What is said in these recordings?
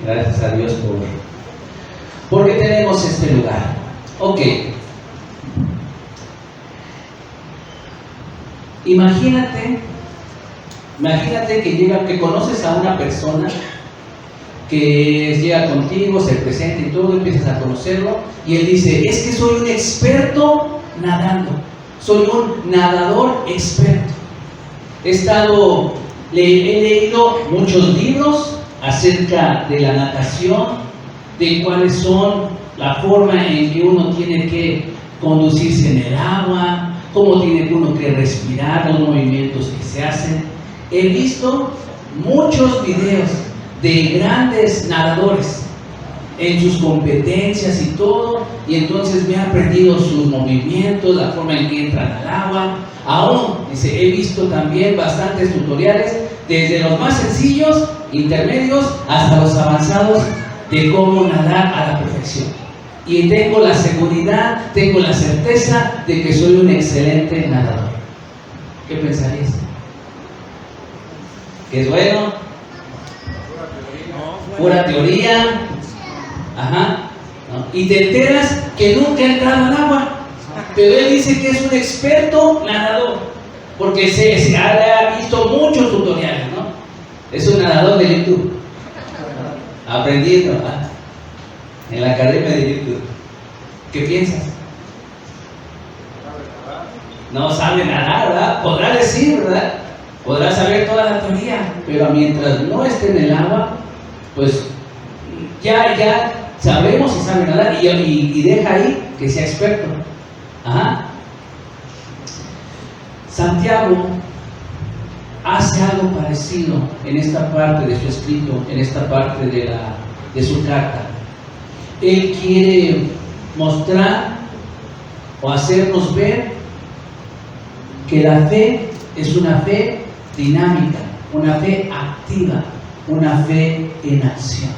Gracias a Dios porque tenemos este lugar. Ok. Imagínate que conoces a una persona que llega contigo, se presenta y todo, empiezas a conocerlo, y él dice: es que soy un experto nadando, soy un nadador experto. He leído muchos libros acerca de la natación, de cuáles son la forma en que uno tiene que conducirse en el agua, cómo tiene uno que respirar, los movimientos que se hacen. He visto muchos videos de grandes nadadores en sus competencias y todo, y entonces me he aprendido sus movimientos, la forma en que entran al agua. Aún, dice, he visto también bastantes tutoriales, desde los más sencillos, intermedios, hasta los avanzados, de cómo nadar a la perfección. Y tengo la seguridad, tengo la certeza de que soy un excelente nadador. ¿Qué pensarías? ¿Que es bueno? Pura teoría. Ajá. ¿No? Y te enteras que nunca ha entrado al agua, pero él dice que es un experto nadador, porque se ha visto muchos tutoriales, ¿no? Es un nadador de YouTube, aprendiendo, ¿verdad? En la academia de YouTube. ¿Qué piensas? No sabe nadar, ¿verdad? Podrá decir, ¿verdad? Podrá saber toda la teoría, pero mientras no esté en el agua, pues ya sabremos si sabe nadar, y deja ahí que sea experto. Ajá. Santiago hace algo parecido en esta parte de su escrito, en esta parte de su carta. Él quiere mostrar o hacernos ver que la fe es una fe dinámica, una fe activa, una fe en acción.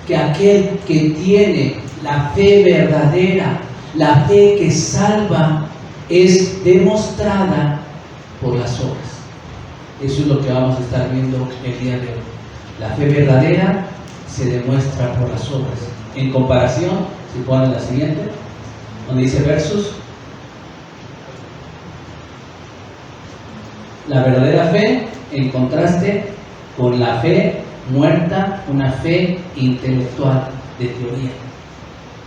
Que aquel que tiene la fe verdadera, la fe que salva, es demostrada por las obras. Eso es lo que vamos a estar viendo el día de hoy. La fe verdadera se demuestra por las obras. En comparación, si ponen la siguiente, donde dice versus, la verdadera fe en contraste con la fe muerta, una fe intelectual de teoría.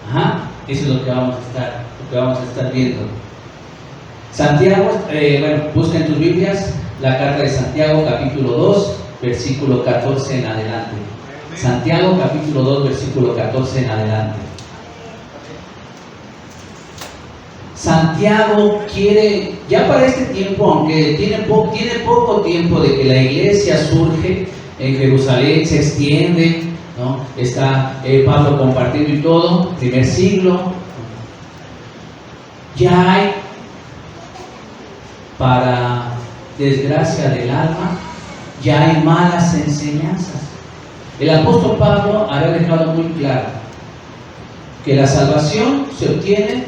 Ajá, eso es lo que vamos a estar viendo. Santiago, busca en tus Biblias la carta de Santiago, capítulo 2, versículo 14 en adelante. Santiago, capítulo 2, versículo 14 en adelante. Santiago quiere, ya para este tiempo, aunque tiene poco tiempo de que la iglesia surge en Jerusalén, se extiende, ¿no? Está Pablo compartiendo y todo, primer siglo, ya hay, para desgracia del alma, ya hay malas enseñanzas. El apóstol Pablo había dejado muy claro que la salvación se obtiene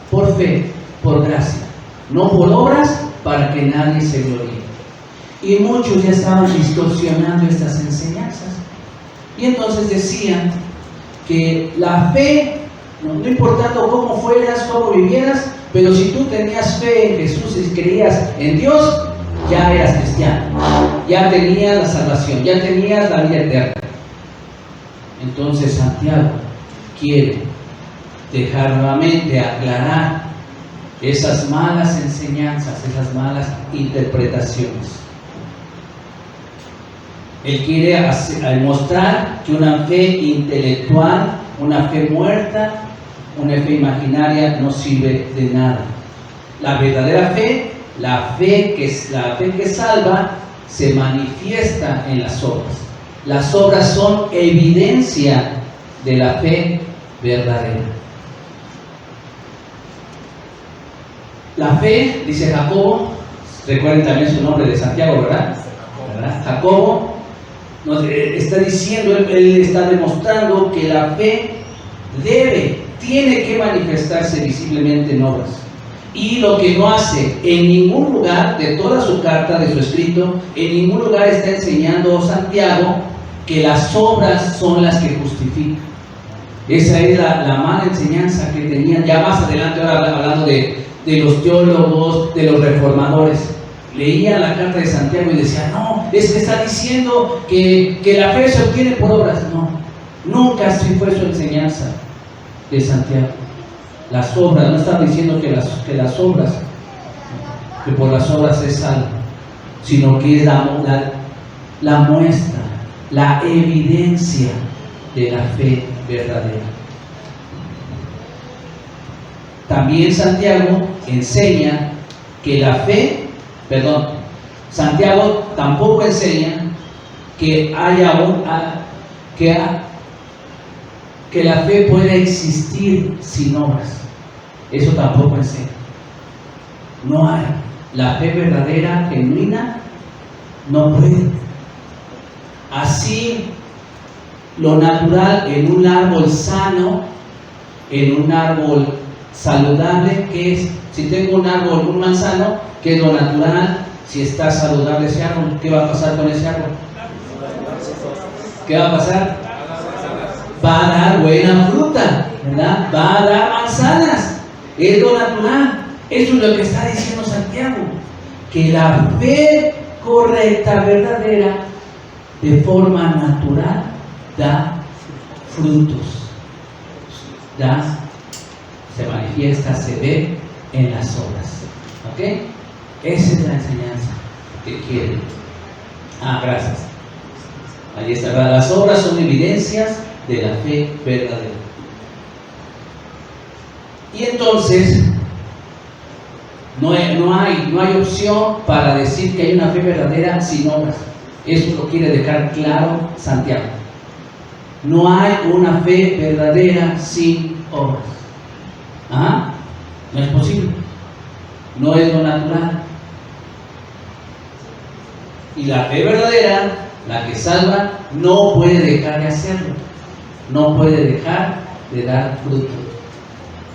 por fe, por gracia, no por obras para que nadie se gloríe. Y muchos ya estaban distorsionando estas enseñanzas. Y entonces decían que la fe, no importando cómo fueras, cómo vivieras, pero si tú tenías fe en Jesús y creías en Dios, ya eras cristiano, ya tenías la salvación, ya tenías la vida eterna. Entonces Santiago quiere dejar nuevamente aclarar esas malas enseñanzas, esas malas interpretaciones. Él quiere mostrar que una fe intelectual, una fe muerta, una fe imaginaria no sirve de nada. La verdadera fe, la fe que salva, se manifiesta en las obras. Las obras son evidencia de la fe verdadera. La fe, dice Jacobo, recuerden también su nombre de Santiago, ¿verdad? Jacobo nos está diciendo, él está demostrando que la fe tiene que manifestarse visiblemente en obras. Y lo que no hace en ningún lugar de toda su carta, de su escrito, en ningún lugar está enseñando Santiago que las obras son las que justifican. Esa es la mala enseñanza que tenían. Ya más adelante, ahora hablando de los teólogos, de los reformadores, leían la carta de Santiago y decían, no, es que está diciendo que la fe se obtiene por obras. No, nunca así fue su enseñanza de Santiago. Las obras, no están diciendo que las obras, que por las obras es salvo, sino que es la muestra, la evidencia de la fe verdadera. También Santiago enseña que la fe, Santiago tampoco enseña que que la fe pueda existir sin obras. Eso tampoco enseña. No hay. La fe verdadera, genuina, no puede. Así, lo natural en un árbol sano, en un árbol saludable, ¿qué es? Si tengo un árbol, un manzano, ¿qué es lo natural? Si está saludable ese árbol, ¿qué va a pasar con ese árbol? ¿Qué va a pasar? Va a dar buena fruta, ¿verdad? Va a dar manzanas. Es lo natural. Eso es lo que está diciendo Santiago, que la fe correcta, verdadera, de forma natural, da frutos, se manifiesta, se ve en las obras. ¿Ok? Esa es la enseñanza que quieren. Gracias. Ahí está. Las obras son evidencias de la fe verdadera. Y entonces, no hay opción para decir que hay una fe verdadera sin obras. Eso lo quiere dejar claro Santiago. No hay una fe verdadera sin obras. No es posible. No es lo natural. Y la fe verdadera, la que salva, no puede dejar de hacerlo. No puede dejar de dar fruto.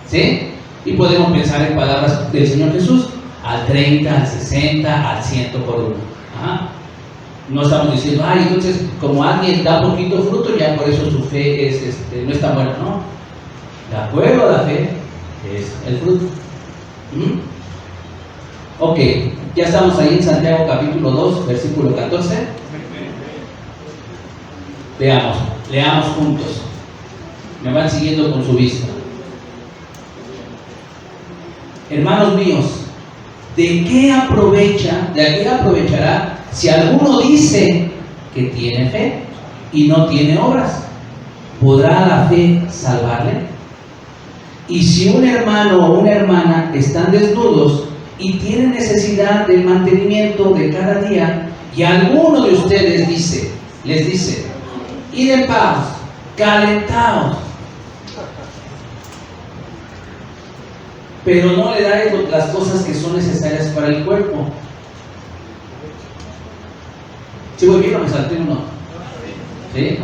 ¿Sí? Y podemos pensar en palabras del Señor Jesús: al 30, al 60, al 100 por uno. No estamos diciendo, entonces como alguien da poquito fruto, ya por eso su fe no está buena. No. De acuerdo a la fe es el fruto. Ok, ya estamos ahí en Santiago capítulo 2, versículo 14. Leamos juntos. Me van siguiendo con su vista. Hermanos míos, ¿de qué aprovechará si alguno dice que tiene fe y no tiene obras? ¿Podrá la fe salvarle? Y si un hermano o una hermana están desnudos y tienen necesidad del mantenimiento de cada día, y alguno de ustedes les dice, id en paz, calentaos, pero no le dais las cosas que son necesarias para el cuerpo. ¿Sí voy bien o me salté uno? ¿Sí?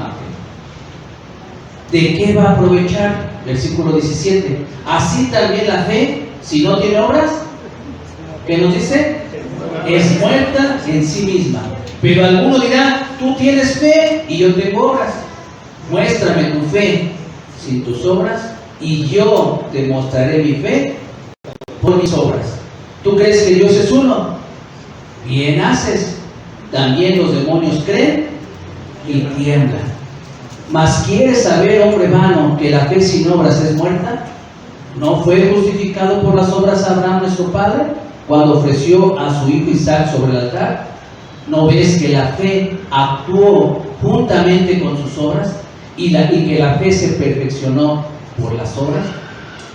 ¿De qué va a aprovechar? Versículo 17. Así también la fe, si no tiene obras, ¿qué nos dice? Es muerta en sí misma. Pero alguno dirá, tú tienes fe y yo tengo obras. Muéstrame tu fe sin tus obras y yo te mostraré mi fe por mis obras. ¿Tú crees que Dios es uno? Bien haces. También los demonios creen y tiemblan. Mas ¿quieres saber, hombre vano, que la fe sin obras es muerta? ¿No fue justificado por las obras Abraham nuestro padre cuando ofreció a su hijo Isaac sobre el altar? ¿No ves que la fe actuó juntamente con sus obras y que la fe se perfeccionó por las obras?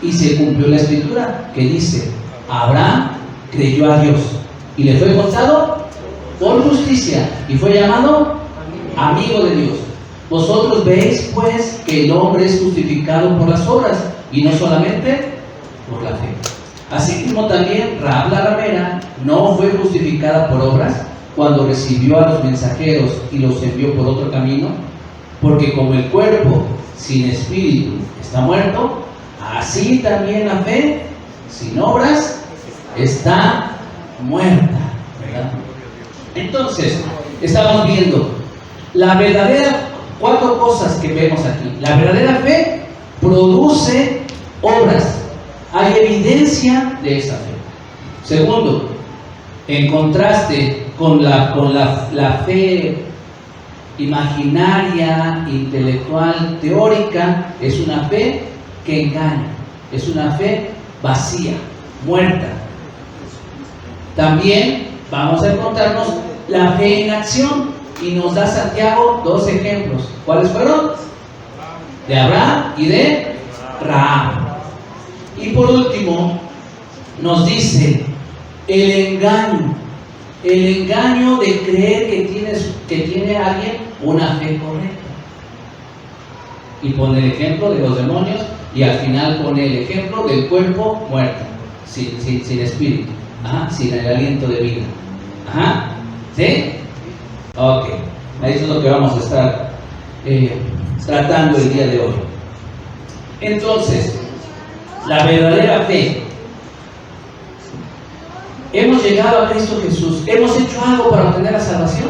Y se cumplió la escritura que dice, Abraham creyó a Dios y le fue contado por justicia y fue llamado amigo de Dios. Vosotros veis pues que el hombre es justificado por las obras y no solamente por la fe. Asimismo también Rahab la ramera no fue justificada por obras cuando recibió a los mensajeros y los envió por otro camino, porque como el cuerpo sin espíritu está muerto, así también la fe sin obras está muerta, ¿verdad? Entonces, estamos viendo La verdadera, 4 cosas que vemos aquí. La verdadera fe produce obras. Hay evidencia de esa fe. Segundo, en contraste con la fe imaginaria, intelectual, teórica, es una fe que engaña, es una fe vacía, muerta. También vamos a encontrarnos la fe en acción, y nos da Santiago 2 ejemplos. ¿Cuáles fueron? De Abraham y de Rahab. Y por último, nos dice el engaño de creer que tiene alguien una fe correcta. Y pone el ejemplo de los demonios, y al final pone el ejemplo del cuerpo muerto, sin espíritu, sin el aliento de vida. ¿Sí? Ok, eso es lo que vamos a estar tratando el día de hoy. Entonces, la verdadera fe. ¿Hemos llegado a Cristo Jesús? ¿Hemos hecho algo para obtener la salvación?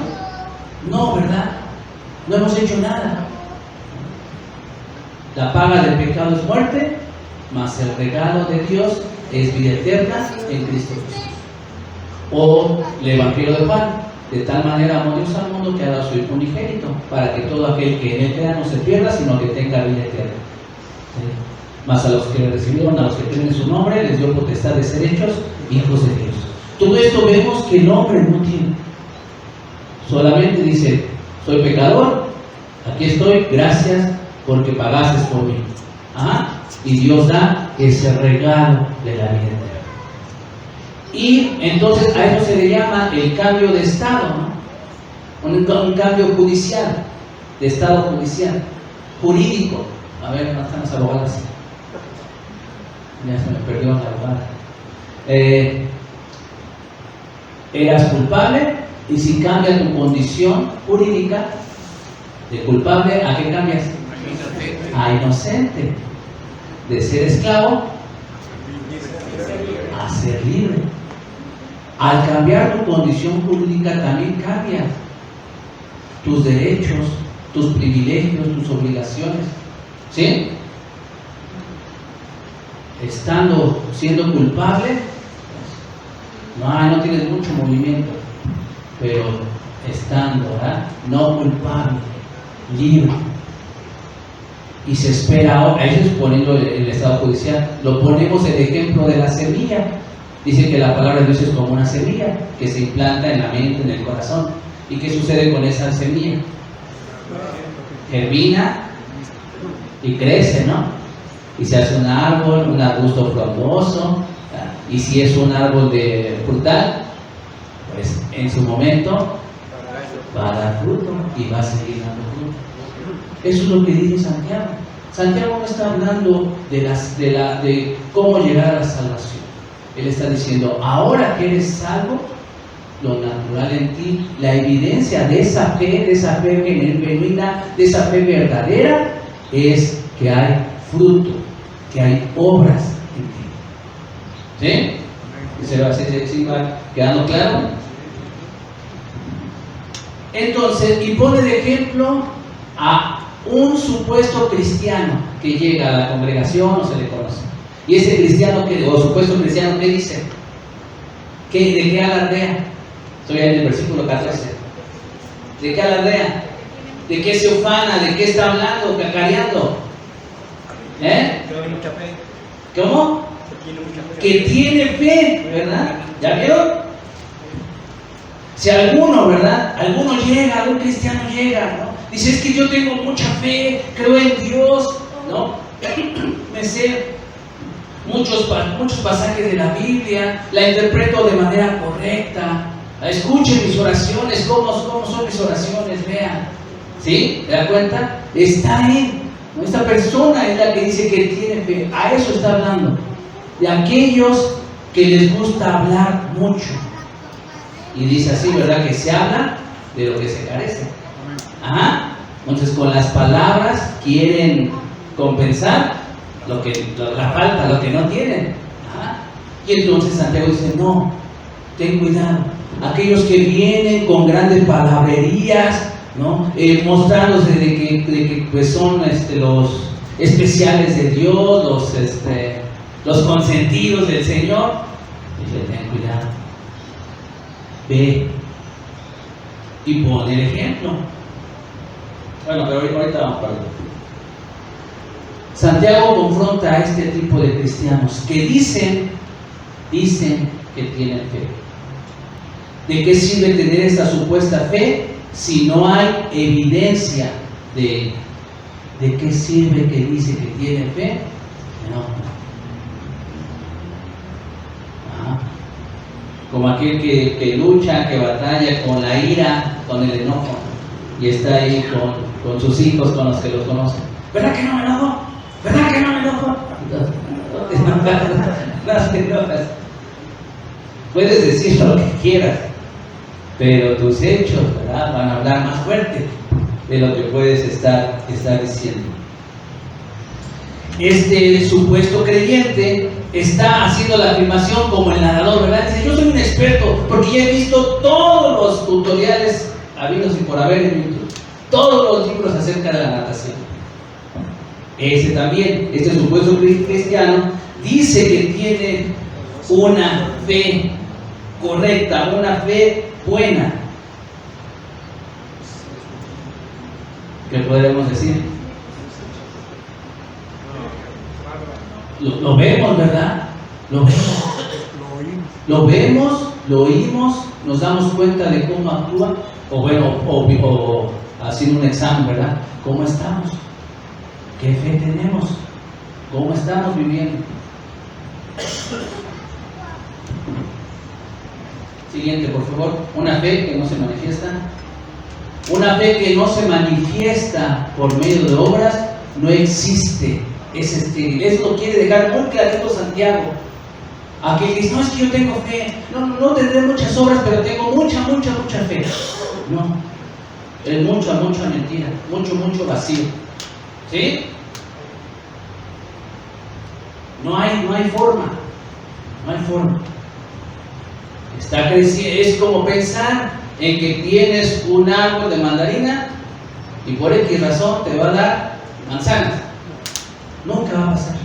No, ¿verdad? No hemos hecho nada. La paga del pecado es muerte, mas el regalo de Dios es vida eterna en Cristo Jesús. O el Evangelio de Juan: de tal manera amó Dios al mundo que ha dado a su Hijo unigénito, para que todo aquel que en él crea no se pierda, sino que tenga vida eterna. Mas a los que le recibieron, a los que tienen su nombre, les dio potestad de ser hechos hijos de Dios. Todo esto vemos que el hombre no tiene. Solamente dice: soy pecador, aquí estoy, gracias porque pagaste por mí. Y Dios da ese regalo de la vida eterna. Y entonces a eso se le llama el cambio de estado, ¿no? Un cambio judicial, de estado judicial, jurídico. A ver, ¿dónde están las abogadas? Ya se me perdió la abogada. Eras culpable, y si cambia tu condición jurídica de culpable, ¿a qué cambias? A inocente. De ser esclavo a ser libre. Al cambiar tu condición jurídica también cambian tus derechos, tus privilegios, tus obligaciones. ¿Sí? Siendo culpable, no tienes mucho movimiento, pero estando, ¿verdad?, no culpable, libre. Y se espera ahora, eso es poniendo el estado judicial. Lo ponemos el ejemplo de la semilla. Dice que la palabra de Dios es como una semilla que se implanta en la mente, en el corazón. ¿Y qué sucede con esa semilla? Germina y crece, ¿no? Y se hace un árbol, un arbusto frondoso. Y si es un árbol de frutal, pues en su momento va a dar fruto y va a seguir dando fruto. Eso es lo que dice Santiago. Santiago no está hablando de cómo llegar a la salvación. Él está diciendo: ahora que eres salvo, lo natural en ti, la evidencia de esa fe genuina, de esa fe verdadera, es que hay fruto, que hay obras en ti. ¿Sí? ¿Sí va quedando claro? Entonces, y pone de ejemplo a un supuesto cristiano que llega a la congregación o se le conoce. Y ese cristiano o supuesto cristiano, ¿qué dice? ¿De qué alardea? Estoy ahí en el versículo 14. ¿De qué alardea? ¿De qué se ufana? ¿De qué está hablando? ¿Cacareando? ¿Cómo? Que tiene fe, ¿verdad? ¿Ya vieron? Si alguno, ¿verdad? Algún cristiano llega, ¿no? Dice: es que yo tengo mucha fe, creo en Dios, ¿no? Me sé muchos pasajes de la Biblia, la interpreto de manera correcta. Escuchen mis oraciones, ¿cómo son mis oraciones? Vean, ¿sí? ¿Te das cuenta? Está ahí. Esta persona es la que dice que tiene fe. A eso está hablando. De aquellos que les gusta hablar mucho. Y dice así, ¿verdad? Que se habla de lo que se carece. Entonces, con las palabras quieren compensar la falta, lo que no tienen. Y entonces Santiago dice: no, ten cuidado. Aquellos que vienen con grandes palabrerías, ¿no? Mostrándose de que pues son los especiales de Dios, los consentidos del Señor. Dice, ten cuidado, ve y pon el ejemplo. Bueno, pero ahorita vamos para allá. Santiago confronta a este tipo de cristianos que dicen que tienen fe. ¿De qué sirve tener esta supuesta fe si no hay evidencia de ella? ¿De qué sirve que dice que tiene fe? No. Ajá. Como aquel que lucha, que batalla con la ira, con el enojo, y está ahí con sus hijos, con los que los conocen. ¿Verdad que no me enojo? ¿Verdad que no me enojo? No te enojas. Puedes decir lo que quieras, pero tus hechos, ¿verdad?, van a hablar más fuerte de lo que puedes estar diciendo. Este supuesto creyente está haciendo la afirmación como el nadador, ¿verdad? Dice, yo soy un experto porque ya he visto todos los tutoriales habidos y por haber en YouTube, todos los libros acerca de la natación. Este supuesto cristiano dice que tiene una fe correcta, una fe buena. ¿Qué podemos decir? Lo vemos, ¿verdad? Lo vemos, lo oímos, nos damos cuenta de cómo actúa, o haciendo un examen, ¿verdad? ¿Cómo estamos? ¿Qué fe tenemos? ¿Cómo estamos viviendo? Siguiente, por favor. Una fe que no se manifiesta. Una fe que no se manifiesta por medio de obras no existe. Es estéril. Eso lo quiere dejar muy clarito Santiago. Aquel que dice, no, es que yo tengo fe. No tendré muchas obras, pero tengo mucha fe. No. Es mucha mentira. Mucho vacío. ¿Sí? No hay forma. Está creciendo. Es como pensar en que tienes un árbol de mandarina y por X razón te va a dar manzanas. Nunca va a pasar.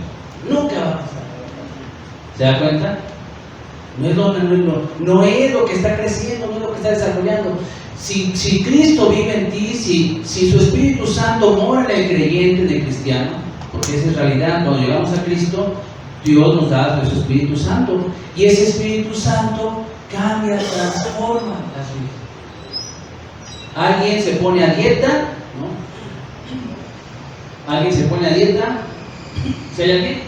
¿Se da cuenta? No es lo que está creciendo, no es lo que está desarrollando. Si Cristo vive en ti, si su Espíritu Santo mora en el creyente, en el cristiano, porque esa es realidad, cuando llegamos a Cristo, Dios nos da su Espíritu Santo, y ese Espíritu Santo cambia, transforma las vidas. ¿Alguien se pone a dieta? ¿No? ¿Alguien se pone a dieta? ¿Sí hay alguien?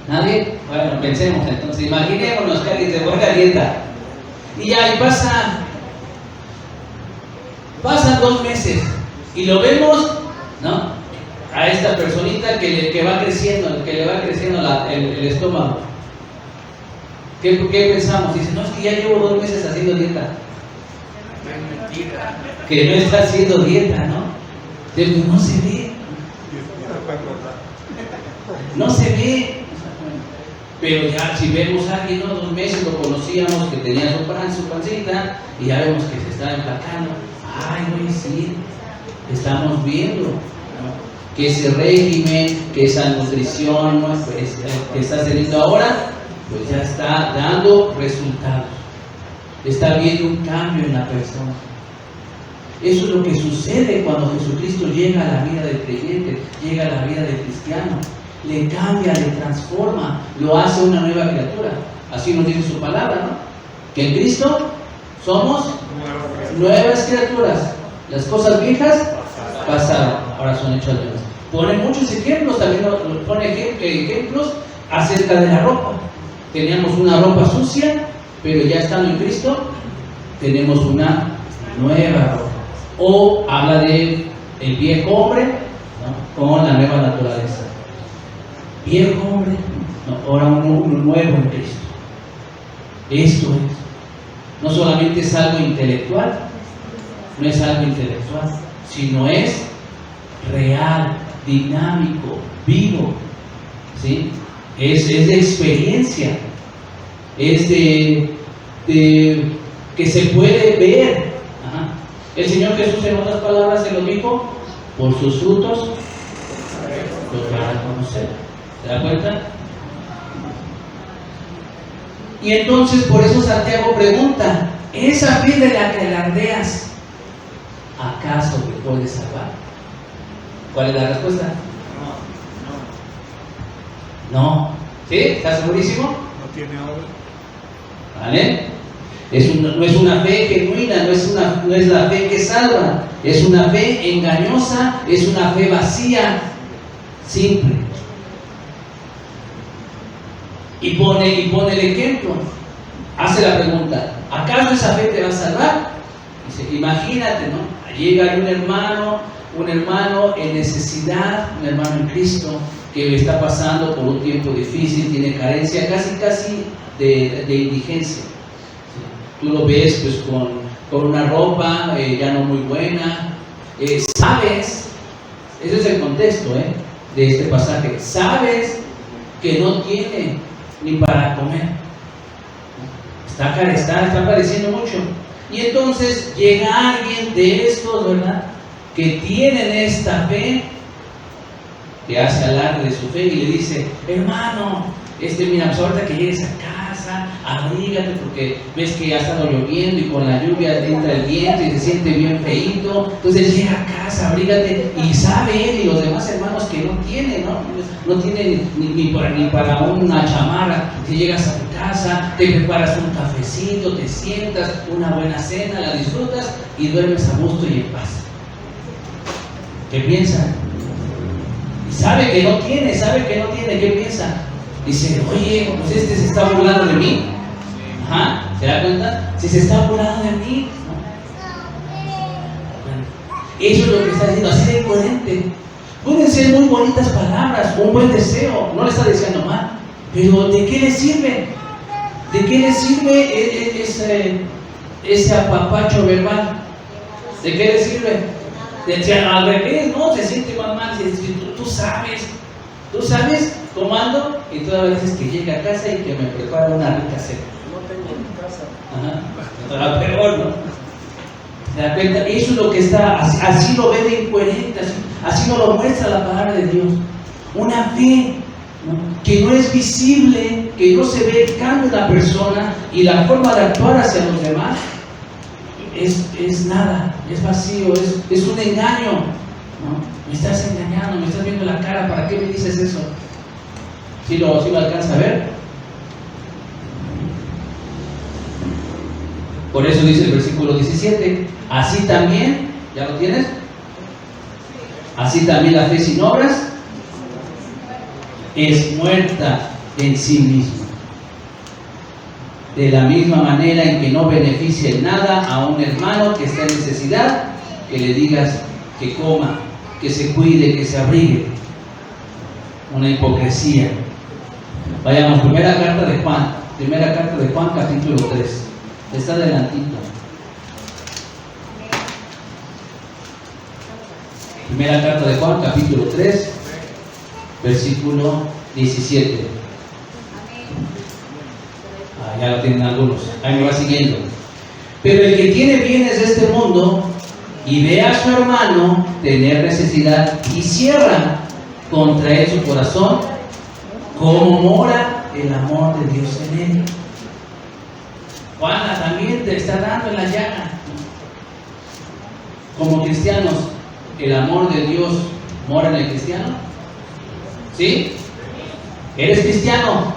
¿Nadie? Bueno, pensemos entonces, imaginémonos que alguien se pone a dieta y ya, y pasan 2 meses y lo vemos, ¿no?, a esta personita que va creciendo, que le va creciendo el estómago. ¿Qué pensamos? Dice, no, es que ya llevo 2 meses haciendo dieta. Que no está haciendo dieta, ¿no? Pues no se ve. No se ve. Pero ya si vemos a alguien, ¿no?, 2 meses lo conocíamos, que tenía su pancita, y ya vemos que se está emplacando. Ay, no, sí, estamos viendo, ¿no?, que ese régimen, que esa nutrición, ¿no?, pues, que está teniendo ahora, pues ya está dando resultados. Está viendo un cambio en la persona. Eso es lo que sucede cuando Jesucristo llega a la vida del creyente, llega a la vida del cristiano. Le cambia, le transforma, lo hace una nueva criatura. Así nos dice su palabra, ¿no? Que en Cristo somos nuevas criaturas. Las cosas viejas pasaron, ahora son hechas nuevas. Pone muchos ejemplos, también pone ejemplos acerca de la ropa. Teníamos una ropa sucia, pero ya estando en Cristo, tenemos una nueva ropa. O habla de el viejo hombre, ¿no?, con la nueva naturaleza. Viejo hombre, no, ahora uno nuevo en Cristo. Esto es. No solamente es algo intelectual, sino es real, dinámico, vivo, ¿sí? Es de experiencia, es de que se puede ver. Ajá. El Señor Jesús, en otras palabras, se lo dijo: por sus frutos los van a conocer. ¿Se da cuenta? Y entonces, por eso Santiago pregunta: ¿esa fe de la que alardeas, acaso te puede salvar? ¿Cuál es la respuesta? No. ¿Sí? ¿Estás segurísimo? No tiene obra. ¿Vale? No es una fe genuina, no es la fe que salva, es una fe engañosa, es una fe vacía, simple. Y pone el ejemplo, hace la pregunta: ¿acaso esa fe te va a salvar? Dice, imagínate, ¿no? Llega un hermano en necesidad, un hermano en Cristo, que está pasando por un tiempo difícil, tiene carencia, casi de indigencia. Tú lo ves pues con una ropa ya no muy buena, sabes, ese es el contexto de este pasaje, sabes que no tiene ni para comer, está padeciendo mucho, y entonces llega alguien de estos, ¿verdad?, que tienen esta fe, que hace alarde de su fe y le dice: hermano, mira, pues ahorita que llegues a casa, abrígate porque ves que ha estado lloviendo y con la lluvia entra el viento y se siente bien feíto. Entonces llega a casa, abrígate. Y sabe él y los demás hermanos que no tienen, ¿no? No tienen ni para una chamarra. Te llegas a tu casa, te preparas un cafecito, te sientas, una buena cena, la disfrutas y duermes a gusto y en paz. ¿Qué piensa? Y sabe que no tiene, ¿qué piensa? Dice: oye, pues se está burlando de mí. Ajá, ¿se da cuenta? Si se está burlando de mí, ¿no? Eso es lo que está diciendo, así de coherente. Pueden ser muy bonitas palabras, un buen deseo, no le está diciendo mal, pero ¿de qué le sirve? ¿De qué le sirve ese apapacho verbal? ¿De qué le sirve? Al revés, no, se siente mal. Tú sabes, tomando, y todas veces que llegue a casa y que me prepara una rica cena. No tengo en casa. Ajá, peor, ¿no? ¿Se da cuenta? Eso es lo que está, así lo ve de incoherente, así nos lo muestra la palabra de Dios. Una fe, ¿no?, que no es visible, que no se ve el cambio de la persona y la forma de actuar hacia los demás. Es nada, es vacío, es un engaño, ¿no? Me estás engañando, me estás viendo la cara, ¿para qué me dices eso? ¿Sí lo alcanza a ver? Por eso dice el versículo 17: así también, ¿ya lo tienes? Así también la fe sin obras es muerta en sí misma. De la misma manera en que no beneficia en nada a un hermano que está en necesidad, que le digas que coma, que se cuide, que se abrigue. Una hipocresía. Vayamos, primera carta de Juan, capítulo 3. Está adelantito. Primera carta de Juan, capítulo 3, versículo 17. Ya lo tienen algunos, ahí me va siguiendo. Pero el que tiene bienes de este mundo y ve a su hermano tener necesidad y cierra contra él su corazón, ¿cómo mora el amor de Dios en él? Juana también te está dando en la llaga. Como cristianos, ¿el amor de Dios mora en el cristiano? ¿Sí? ¿Eres cristiano?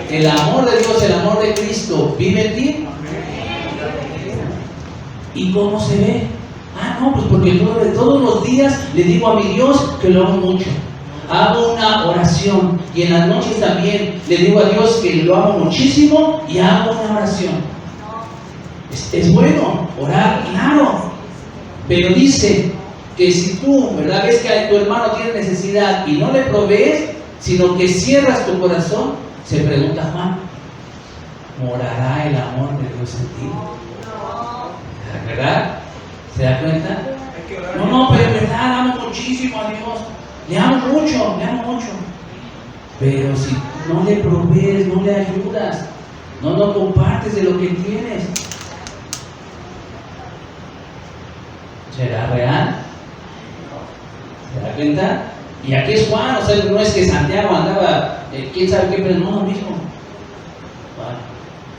El amor de Dios, el amor de Cristo, ¿vive en ti? ¿Y cómo se ve? No, pues porque todos los días le digo a mi Dios que lo amo mucho. Hago una oración y en las noches también le digo a Dios que lo amo muchísimo y hago una oración. Es bueno orar, claro, pero dice que si tú, ¿verdad?, ves que tu hermano tiene necesidad y no le provees, sino que cierras tu corazón, se pregunta Juan: ¿morará el amor de Dios en ti? ¿Verdad? ¿Se da cuenta? No, pero en verdad amo muchísimo a Dios. Le amo mucho. Pero si no le provees, no le ayudas, no compartes de lo que tienes. ¿Será real? ¿Se da cuenta? Y aquí es Juan, o sea, no es que Santiago andaba, quién sabe qué, pero no lo mismo. Bueno,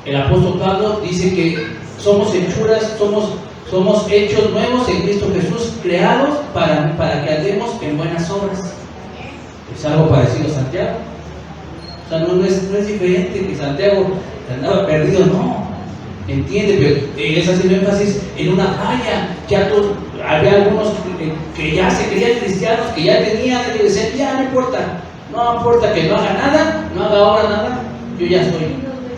el apóstol Pablo dice que somos hechuras, somos hechos nuevos en Cristo Jesús, creados para que andemos en buenas obras. ¿Es algo parecido a Santiago? O sea, no es diferente que Santiago andaba perdido, no. Entiende, pero él está haciendo énfasis en una falla. Ya había algunos que ya se creían cristianos, que ya tenían, y decían, ya no importa que no haga nada, no haga ahora nada, yo ya estoy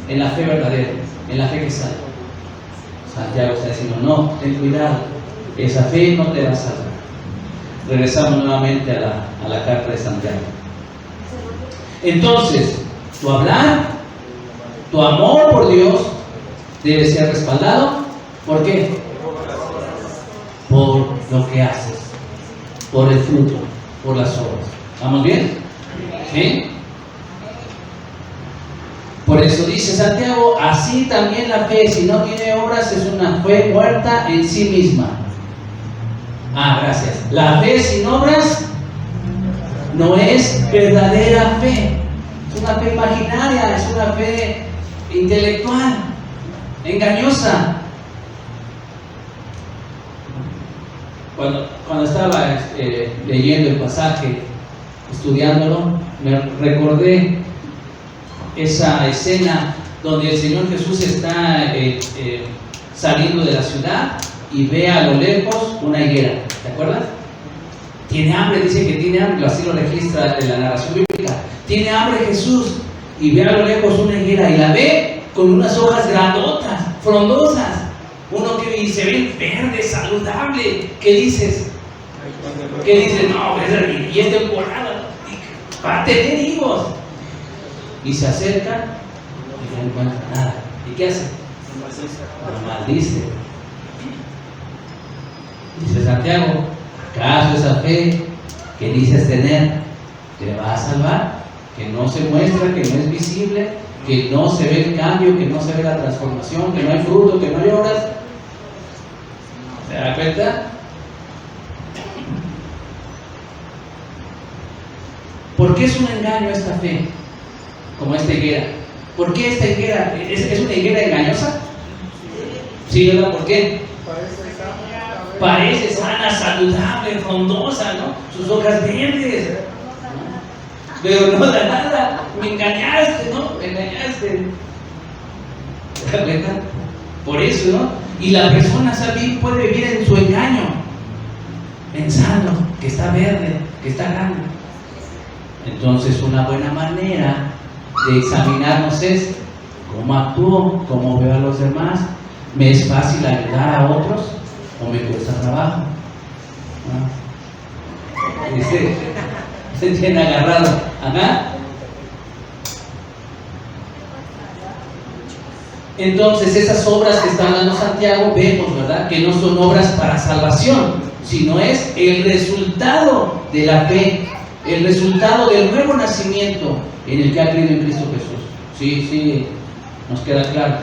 en la fe verdadera, en la fe que salva. Santiago está diciendo, no, ten cuidado, esa fe no te va a salvar. Regresamos nuevamente a la carta de Santiago. Entonces, tu hablar, tu amor por Dios debe ser respaldado. ¿Por qué? Por lo que haces, por el fruto, por las obras. ¿Vamos bien? ¿Sí? Por eso dice Santiago, así también la fe, si no tiene obras, es una fe muerta en sí misma. Gracias. La fe sin obras no es verdadera fe. Es una fe imaginaria, es una fe intelectual, engañosa. Cuando estaba leyendo el pasaje, estudiándolo, me recordé esa escena donde el Señor Jesús está saliendo de la ciudad y ve a lo lejos una higuera. ¿Te acuerdas? Tiene hambre, dice que tiene hambre, así lo registra en la narración bíblica. Tiene hambre Jesús y ve a lo lejos una higuera y la ve con unas hojas grandotas, frondosas. Uno que se ve verde, saludable. ¿Qué dices? ¿Qué dices? No, y es temporada, va a tener higos. Y se acerca y no encuentra nada. ¿Y qué hace? Lo maldice. Dice Santiago, ¿acaso esa fe que dices tener te va a salvar? Que no se muestra, que no es visible, que no se ve el cambio, que no se ve la transformación, que no hay fruto, que no hay obras. ¿Se da cuenta? ¿Por qué es un engaño esta fe? Como esta higuera. ¿Por qué esta higuera? ¿Es una higuera engañosa? Sí, ¿verdad? ¿Por qué? Parece sana, saludable, frondosa, ¿no? Sus hojas verdes. Pero no da nada. Me engañaste, ¿no? Me engañaste. ¿Se da cuenta? Por eso, ¿no? Y la persona puede vivir en su engaño, pensando que está verde, que está grande. Entonces, una buena manera de examinarnos es cómo actúo, cómo veo a los demás. ¿Me es fácil ayudar a otros o me cuesta trabajo? Se tiene agarrado. Ajá. Entonces, esas obras que está hablando Santiago, vemos, ¿verdad?, que no son obras para salvación, sino es el resultado de la fe, el resultado del nuevo nacimiento en el que ha creído en Cristo Jesús. Sí, nos queda claro.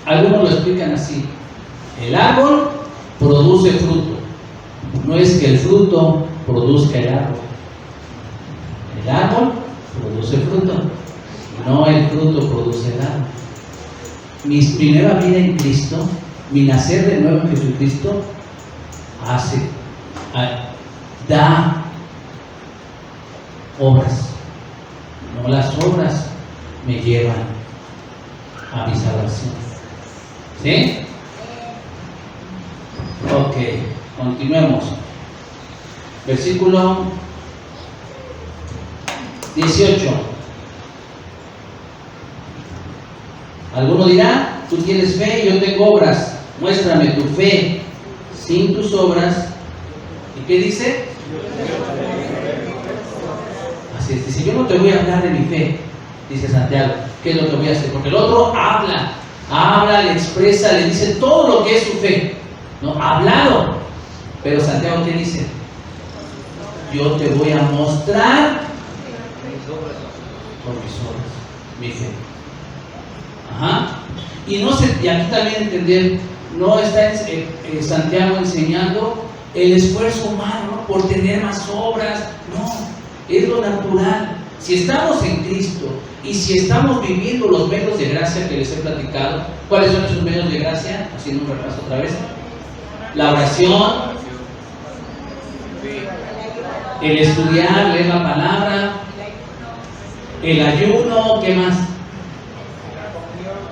Algunos lo explican así: el árbol produce fruto, no es que el fruto produzca el árbol. El árbol produce fruto, no el fruto produce el árbol. Mi primera vida en Cristo, mi nacer de nuevo en Jesucristo, da obras. No las obras me llevan a mi salvación. ¿Sí? Ok, continuemos. Versículo 18. Alguno dirá, tú tienes fe y yo tengo obras. Muéstrame tu fe sin tus obras. ¿Y qué dice? Así es, dice, yo no te voy a hablar de mi fe, dice Santiago. ¿Qué es lo que voy a hacer? Porque el otro habla, le expresa, le dice todo lo que es su fe, ¿no? Hablado. Pero Santiago, ¿qué dice? Yo te voy a mostrar por mis obras, mi fe. Ajá. Y aquí también entender, no está Santiago enseñando el esfuerzo humano, ¿no?, por tener más obras. No, es lo natural. Si estamos en Cristo y si estamos viviendo los medios de gracia que les he platicado, ¿cuáles son esos medios de gracia? Haciendo un repaso otra vez. La oración, el estudiar, leer la palabra, el ayuno, ¿qué más?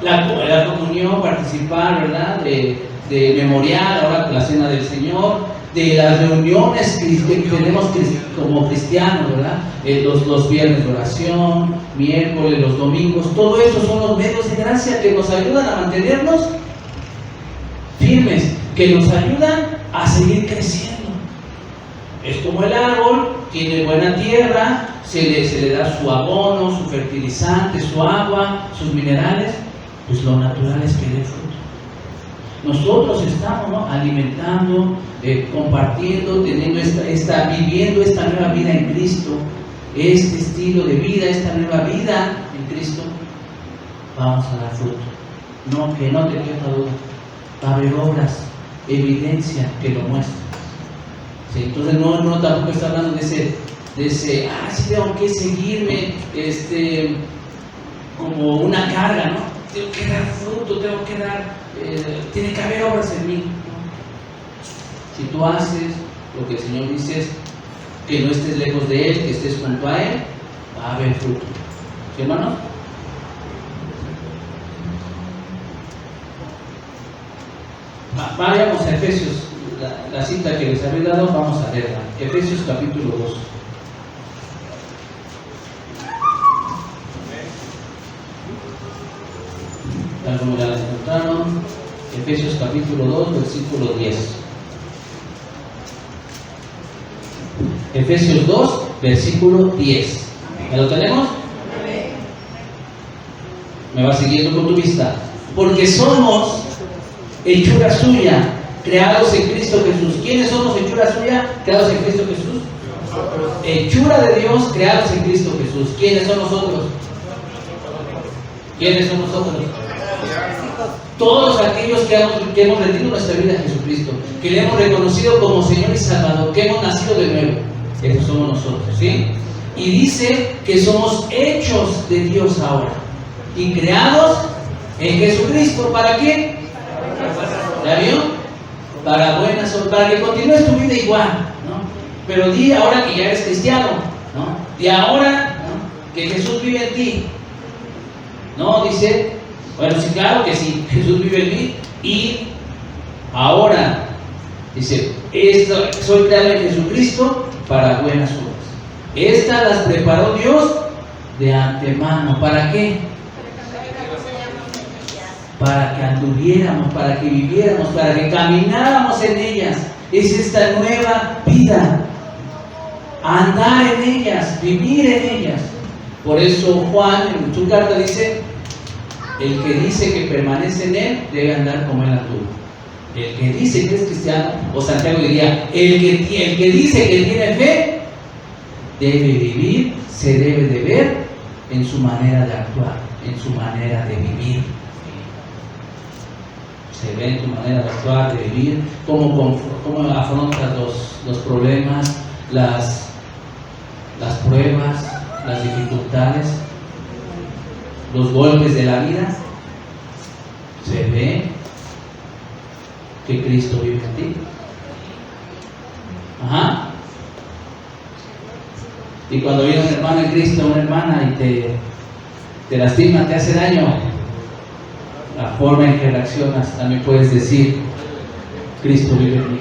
La comunión, participar, ¿verdad? De memorial, ahora con la cena del Señor, de las reuniones que tenemos como cristianos, ¿verdad? Los viernes de oración, miércoles, los domingos, todo eso son los medios de gracia que nos ayudan a mantenernos firmes, que nos ayudan a seguir creciendo. Es como el árbol, tiene buena tierra, se le da su abono, su fertilizante, su agua, sus minerales, pues lo natural es que dé fruto. Nosotros estamos, ¿no?, alimentando, compartiendo, teniendo viviendo esta nueva vida en Cristo, este estilo de vida, esta nueva vida en Cristo, vamos a dar fruto. No, que no te quepa duda, va a haber obras, evidencia que lo muestra. ¿Sí? Entonces no tampoco está hablando de ese, sí tengo que seguirme, como una carga, ¿no? Tengo que dar fruto, tiene que haber obras en mí, ¿no? Si tú haces lo que el Señor dice, que no estés lejos de Él, que estés junto a Él, va a haber fruto. ¿Sí, hermanos? Vayamos a Efesios, la cita que les había dado, vamos a leerla. Efesios capítulo 2. Tal como ya la encontraron, Efesios capítulo 2, versículo 10. Efesios 2, versículo 10. ¿Ya lo tenemos? Me va siguiendo con tu vista. Porque somos hechura suya, creados en Cristo Jesús. ¿Quiénes somos hechura suya? Creados en Cristo Jesús. Hechura de Dios, creados en Cristo Jesús. ¿Quiénes son nosotros? ¿Quiénes son nosotros? Todos aquellos que hemos rendido nuestra vida a Jesucristo, que le hemos reconocido como Señor y Salvador, que hemos nacido de nuevo. Esos somos nosotros, ¿sí? Y dice que somos hechos de Dios ahora y creados en Jesucristo. ¿Para qué? ¿Ya vio? Para buenas obras, para que continúes tu vida igual, ¿no? Pero di ahora que ya eres cristiano, ¿no? Di ahora, ¿no?, que Jesús vive en ti. No, dice, bueno, sí, claro que sí, Jesús vive en mí. Y ahora, dice, soy creado en Jesucristo para buenas obras. Estas las preparó Dios de antemano. ¿Para qué? Para que anduviéramos, para que viviéramos, para que camináramos en ellas. Es esta nueva vida, andar en ellas, vivir en ellas. Por eso Juan en su carta dice, el que dice que permanece en él debe andar como él anduvo. El que dice que es cristiano, o Santiago diría, el que dice que tiene fe, debe vivir, se debe de ver en su manera de actuar, en su manera de vivir. Se ve en tu manera de actuar, de vivir, cómo afrontas los problemas, las pruebas, las dificultades, los golpes de la vida. Se ve que Cristo vive en ti. Ajá. Y cuando viene un hermano en Cristo, una hermana, y te lastima, te hace daño, la forma en que reaccionas también puedes decir, Cristo vive en mí.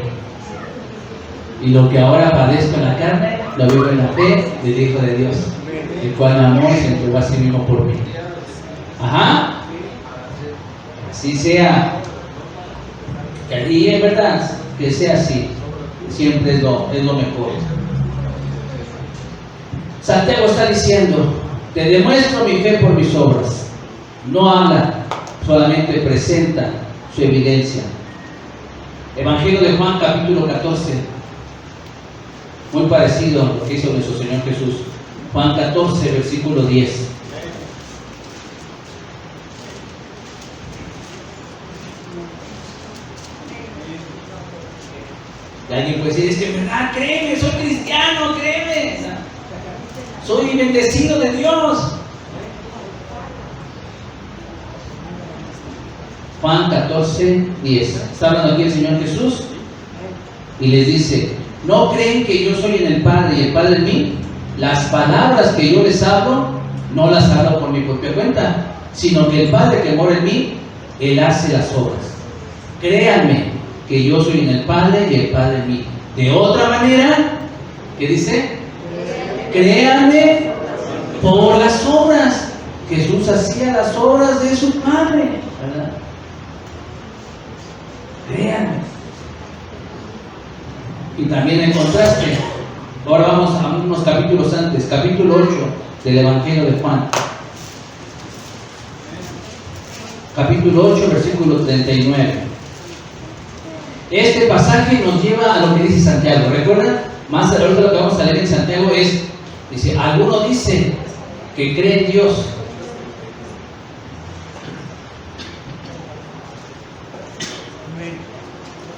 Y lo que ahora padezco en la carne, lo vivo en la fe del Hijo de Dios, el cual amó y se entregó a sí mismo por mí. Ajá. Así sea. Y es verdad que sea así. Siempre es lo mejor. Santiago está diciendo, te demuestro mi fe por mis obras. No habla, solamente presenta su evidencia. Evangelio de Juan, capítulo 14. Muy parecido a lo que hizo nuestro Señor Jesús. Juan 14, versículo 10. Y alguien puede decir, es que en verdad, créeme, soy cristiano, créeme. Soy bendecido de Dios. Juan 14:10. Está hablando aquí el Señor Jesús y les dice, ¿no creen que yo soy en el Padre y el Padre en mí? Las palabras que yo les hablo, no las hablo por mi propia cuenta, sino que el Padre que mora en mí, Él hace las obras. Créanme que yo soy en el Padre y el Padre en mí. De otra manera, ¿qué dice? Créanme por las obras. Jesús hacía las obras de su Padre, ¿verdad? Créanme. Y también en contraste, ahora vamos a unos capítulos antes, capítulo 8 del Evangelio de Juan. Capítulo 8, versículo 39. Este pasaje nos lleva a lo que dice Santiago. ¿Recuerdan? Más adelante lo que vamos a leer en Santiago es, dice, alguno dice que cree en Dios.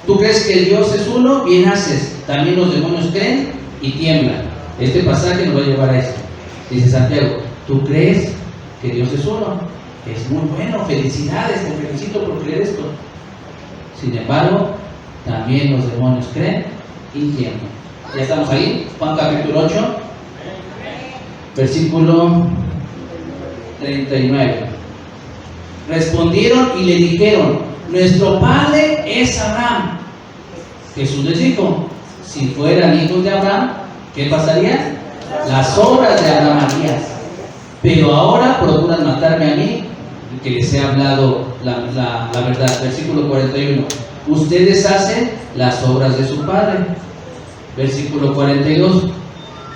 Tú crees que Dios es uno, bien haces. También los demonios creen y tiemblan. Este pasaje nos va a llevar a esto. Dice Santiago, ¿tú crees que Dios es uno? Es muy bueno, felicidades, te felicito por creer esto. Sin embargo, también los demonios creen y tiemblan. Ya estamos ahí, Juan capítulo 8, versículo 39. Respondieron y le dijeron, nuestro padre es Abraham. Jesús les dijo, si fueran hijos de Abraham, ¿qué pasaría? Las obras de Abraham harías. Pero ahora procuran matarme a mí, que les he hablado la verdad. Versículo 41. Ustedes hacen las obras de su padre. Versículo 42.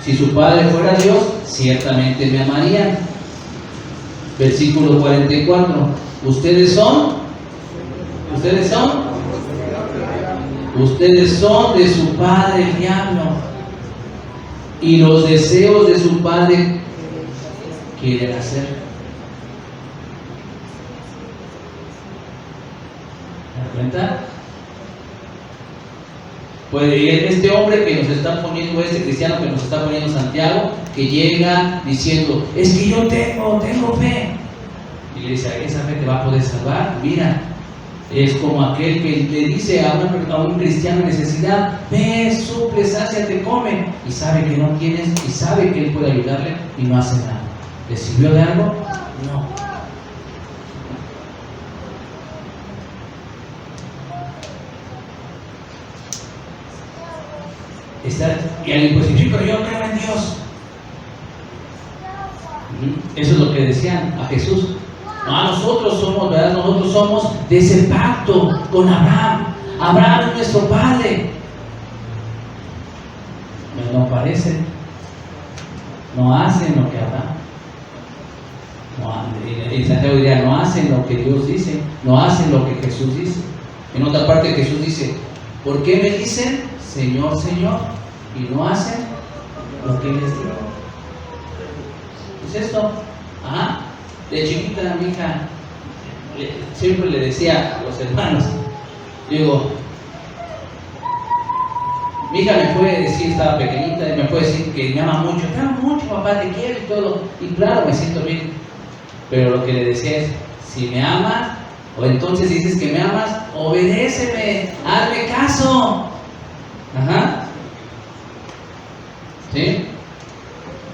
Si su padre fuera Dios, ciertamente me amarían. Versículo 44. Ustedes son de su padre el diablo, y los deseos de su padre quieren hacer. ¿Se dan cuenta? Pues este hombre que nos está poniendo, este cristiano que nos está poniendo Santiago, que llega diciendo, es que yo tengo fe. Y le dice, esa fe te va a poder salvar. Mira, es como aquel que le dice a un cristiano en necesidad, ve, suple, sáciate, come, y sabe que no tienes, y sabe que él puede ayudarle, y no hace nada. ¿Le sirvió de algo? No. Y alguien puede decir, sí, pero yo creo en Dios. Eso es lo que decían a Jesús. No, nosotros somos, ¿verdad? Nosotros somos de ese pacto con Abraham. Abraham es nuestro padre. No parecen, no hacen lo que Abraham. En Santiago diría, no hacen lo que Dios dice, no hacen lo que Jesús dice. En otra parte Jesús dice, ¿por qué me dicen Señor, Señor, y no hacen lo que les digo? ¿Es esto? Ajá. De chiquita, mi hija, siempre le decía a los hermanos, digo, mi hija me puede decir, estaba pequeñita, y me puede decir que me ama mucho, papá, te quiero y todo, y claro, me siento bien, pero lo que le decía es, si me amas, o entonces dices que me amas, obedéceme, hazme caso. Ajá. ¿Sí?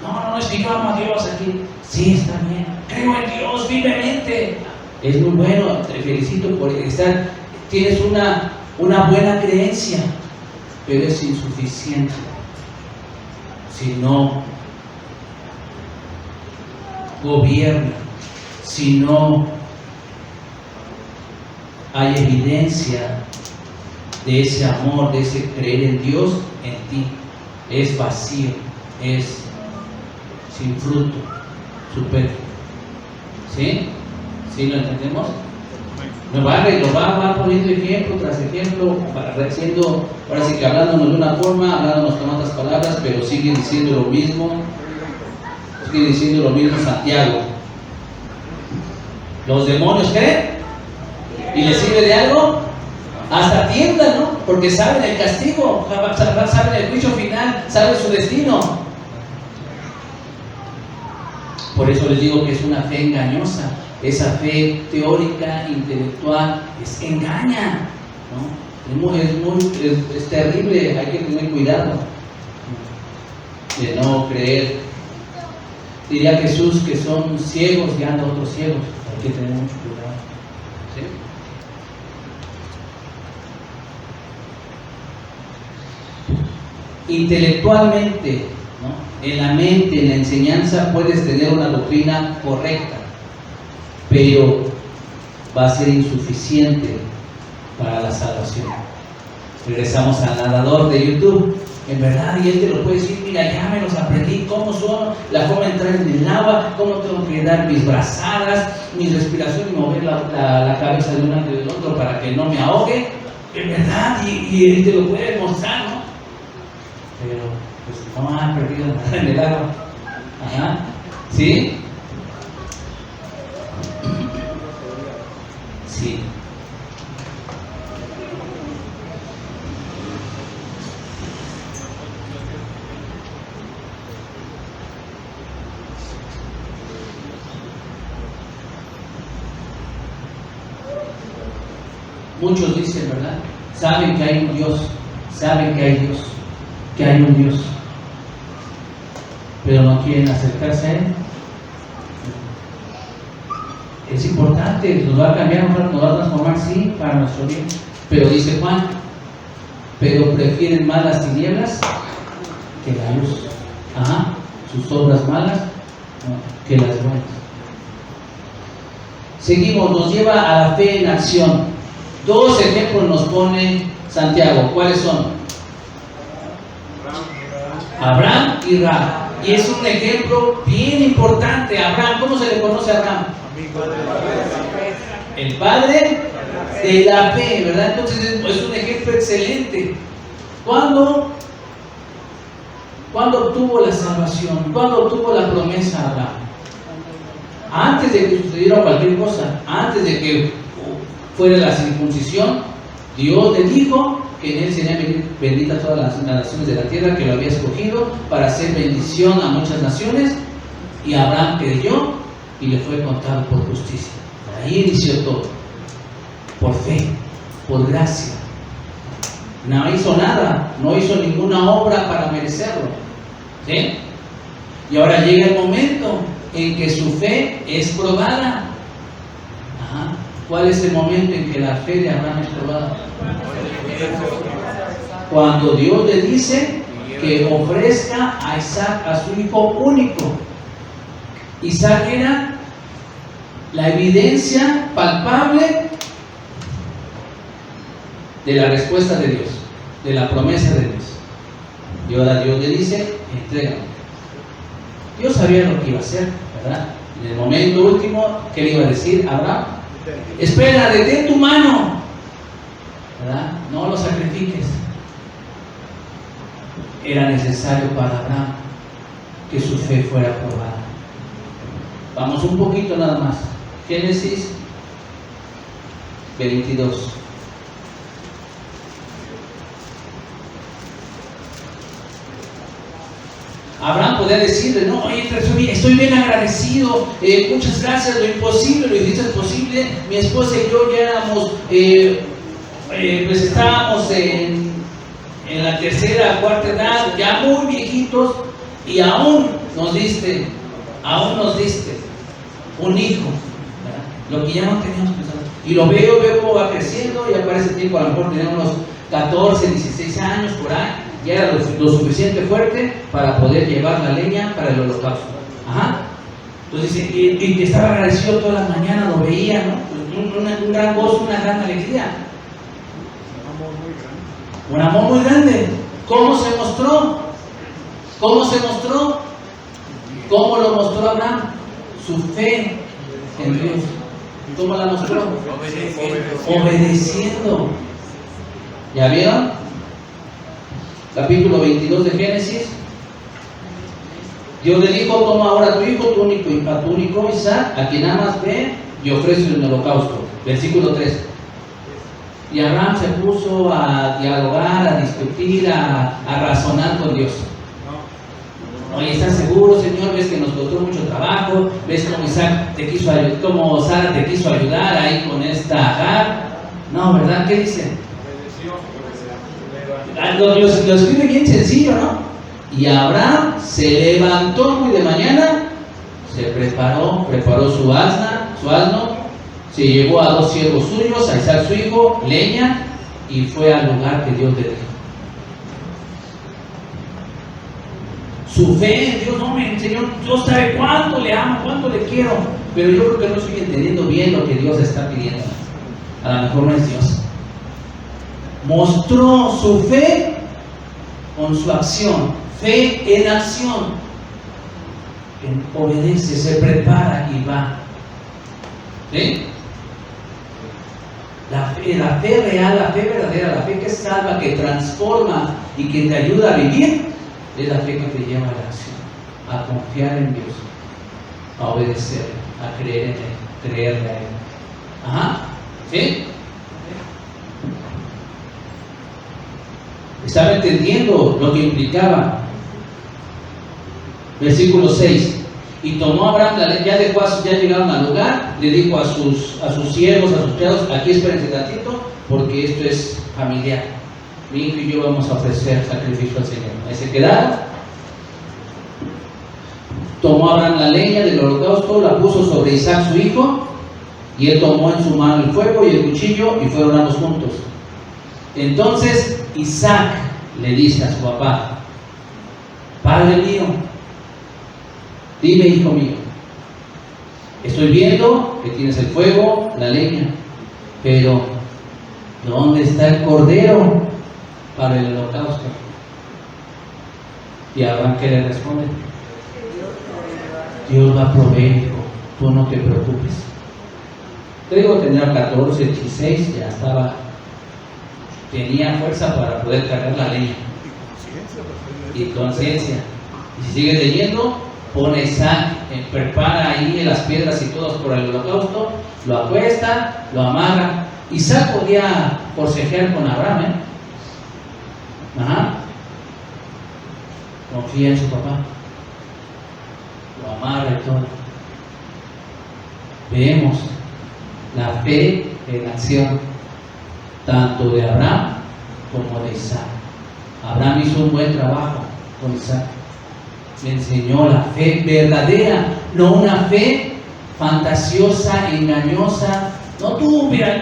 No, es que yo amo a Dios aquí. Sí, está bien. Creo en Dios vivamente. Es muy bueno, te felicito por estar. Tienes una buena creencia, pero es insuficiente si no gobierna, si no hay evidencia de ese amor, de ese creer en Dios en ti. Es vacío, es sin fruto, superfluo. ¿Sí? ¿Sí lo entendemos? Lo va poniendo ejemplo tras ejemplo, siendo, ahora sí que hablándonos de una forma, hablándonos con otras palabras, pero sigue diciendo lo mismo Santiago. ¿Los demonios qué? ¿Y le sirve de algo? Hasta tiemblan, ¿no? Porque saben el castigo, saben el juicio final, saben su destino. Por eso les digo que es una fe engañosa. Esa fe teórica, intelectual, engaña, ¿no? Es terrible, hay que tener cuidado de no creer. Diría Jesús que son ciegos guiando a otros ciegos. Hay que tener mucho cuidado. ¿Sí? Intelectualmente, ¿no? En la mente, en la enseñanza, puedes tener una doctrina correcta, pero va a ser insuficiente para la salvación. Regresamos al nadador de YouTube. En verdad, y él te lo puede decir: mira, ya me los aprendí, cómo son, la forma de entrar en el agua, cómo tengo que dar mis brazadas, mi respiración y mover la cabeza de un lado y del otro para que no me ahogue. En verdad, y él te lo puede mostrar, ¿no? Pero pues no ha perdido nada en el agua. Ajá. ¿Sí? Sí. Muchos dicen, ¿verdad? Saben que hay un Dios, saben que hay Dios, que hay un Dios, pero no quieren acercarse a Él. Es importante, nos va a cambiar, nos va a transformar, sí, para nuestro bien. Pero dice Juan, pero prefieren más las tinieblas que la luz. Ajá, sus obras malas, no, que las buenas. Seguimos, nos lleva a la fe en acción. Dos ejemplos nos pone Santiago. ¿Cuáles son? Abraham y Rahab. Y es un ejemplo bien importante. Abraham, ¿cómo se le conoce a Abraham? El padre de la fe, ¿verdad? Entonces es un ejemplo excelente. ¿Cuándo obtuvo la salvación? ¿Cuándo obtuvo la promesa Abraham? Antes de que sucediera cualquier cosa, antes de que fuera la circuncisión, Dios le dijo que en él serían benditas todas las naciones de la tierra, que lo había escogido para hacer bendición a muchas naciones, y Abraham creyó y le fue contado por justicia. Ahí inició todo, por fe, por gracia. No hizo nada, no hizo ninguna obra para merecerlo, ¿sí? Y ahora llega el momento en que su fe es probada. Ajá. ¿Cuál es el momento en que la fe de Abraham es probada? Cuando Dios le dice que ofrezca a Isaac, a su hijo único. Isaac era la evidencia palpable de la respuesta de Dios, de la promesa de Dios. Y ahora Dios le dice: entrégame. Dios sabía lo que iba a hacer, ¿verdad? En el momento último, ¿qué le iba a decir a Abraham? Espera, detén tu mano, ¿verdad? No lo sacrifiques. Era necesario para Abraham que su fe fuera probada. Vamos un poquito nada más. Génesis 22. Abraham podía decirle: no, oye, estoy bien agradecido, muchas gracias, lo imposible lo hiciste posible. Mi esposa y yo ya éramos, pues estábamos en la tercera, cuarta edad, ya muy viejitos, y aún nos diste un hijo, ¿verdad? Lo que ya no teníamos pensado. Y lo veo cómo va creciendo, y para ese tiempo a lo mejor tenía unos 14, 16 años por ahí. Ya era lo suficiente fuerte para poder llevar la leña para el holocausto. Ajá. Entonces, y que estaba agradecido todas las mañanas, lo veía, ¿no? Un gran gozo, una gran alegría. Un amor muy grande. ¿Cómo se mostró? ¿Cómo se mostró? ¿Cómo lo mostró Abraham? Su fe en Dios. ¿Cómo la mostró? Obedeciendo. ¿Ya vieron? Capítulo 22 de Génesis. Dios le dijo: toma ahora a tu hijo, a tu único Isaac, a quien amas, ve y ofrece en el holocausto. Versículo 3. Y Abraham se puso a dialogar, a discutir, a razonar con Dios. Oye, ¿estás seguro, Señor? ¿Ves que nos costó mucho trabajo? ¿Ves cómo cómo Sara te quiso ayudar ahí con esta Agar? No, ¿verdad? ¿Qué dice? Lo escribe bien sencillo, ¿no? Y Abraham se levantó muy de mañana, se preparó su asno, se llevó a 2 siervos suyos, a Isaac su hijo, leña, y fue al lugar que Dios le dijo. Su fe en Dios, no, Señor, Dios sabe cuánto le amo, cuánto le quiero, pero yo creo que no estoy entendiendo bien lo que Dios está pidiendo. A lo mejor no es Dios. Mostró su fe con su acción, fe en acción. Obedece, se prepara y va. ¿Sí? La fe real, la fe verdadera, la fe que salva, que transforma y que te ayuda a vivir, es la fe que te lleva a la acción, a confiar en Dios, a obedecer, a creer en Él, creerle a Él. Ajá, ¿sí? Estaba entendiendo lo que implicaba. Versículo 6. Y tomó Abraham la leña, ya llegaron al lugar, le dijo a sus siervos, a sus criados, aquí espérense tantito, porque esto es familiar. Mi hijo y yo vamos a ofrecer sacrificio al Señor. Ahí se quedaron. Tomó Abraham la leña del holocausto, la puso sobre Isaac su hijo, y él tomó en su mano el fuego y el cuchillo, y fueron ambos juntos. Entonces Isaac le dice a su papá: Padre mío, dime, hijo mío, estoy viendo que tienes el fuego, la leña, pero ¿dónde está el cordero para el holocausto? Y Abraham, ¿qué le responde? Dios va a proveer, hijo, tú no te preocupes. Te digo, tenía 14, 16, ya tenía fuerza para poder cargar la leña. Y conciencia. Y si sigues leyendo, pone Isaac, prepara ahí las piedras y todos por el holocausto, lo acuesta, lo amarra. Isaac podía forcejear con Abraham, ¿eh? Ajá. Confía en su papá, lo amarra y todo. Vemos la fe en acción, tanto de Abraham como de Isaac. Abraham hizo un buen trabajo con Isaac. Le enseñó la fe verdadera, no una fe fantasiosa, engañosa. No, tú, mira,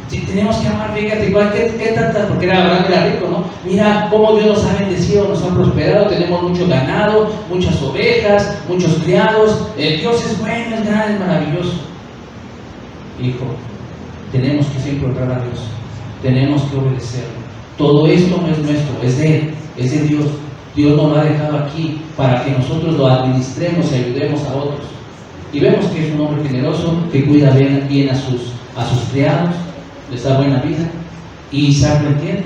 si tenemos que amar, fíjate, ¿qué tantas? Porque Abraham era rico, ¿no? Mira cómo Dios nos ha bendecido, nos ha prosperado, tenemos mucho ganado, muchas ovejas, muchos criados. Dios es bueno, es grande, es maravilloso. Hijo, tenemos que siempre honrar a Dios, tenemos que obedecerlo. Todo esto no es nuestro, es de Él, es de Dios. Dios nos lo ha dejado aquí para que nosotros lo administremos y ayudemos a otros. Y vemos que es un hombre generoso, que cuida bien a sus criados, les da buena vida. Y Isaac lo entiende,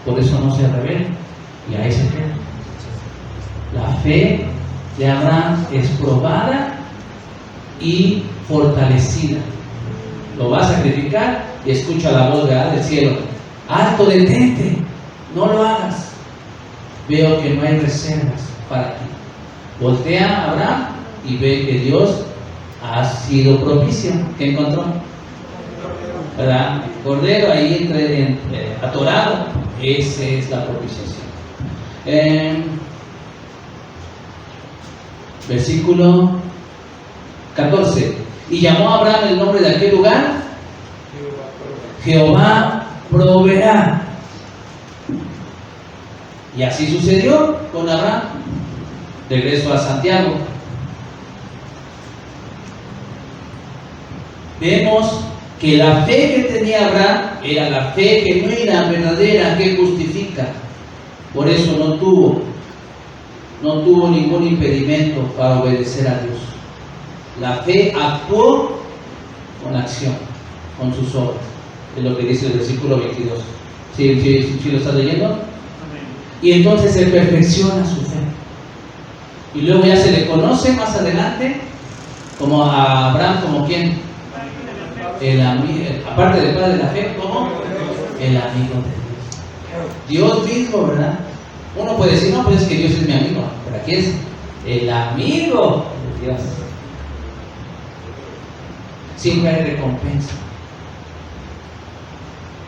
por eso no se revela y ahí se queda. La fe de Abraham es probada y fortalecida. Lo va a sacrificar y escucha la voz del cielo: alto, detente, no lo hagas. Veo que no hay reservas para ti. Voltea a Abraham y ve que Dios ha sido propicio. ¿Qué encontró? ¿Verdad? El cordero ahí atorado. Esa es la propiciación. Versículo 14. Y llamó a Abraham el nombre de aquel lugar: Jehová proveerá. Y así sucedió con Abraham. Regreso a Santiago. Vemos que la fe que tenía Abraham era la fe que no era verdadera, que justifica. Por eso no tuvo ningún impedimento para obedecer a Dios. La fe actuó con acción, con sus obras. Es lo que dice el versículo 22. ¿Sí lo estás leyendo? Y entonces se perfecciona su fe. Y luego ya se le conoce más adelante como a Abraham, como quien, aparte del padre de la fe, como El amigo de Dios. Dios mismo, ¿verdad? Uno puede decir, no, pues es que Dios es mi amigo, pero aquí es el amigo de Dios. Siempre hay recompensa.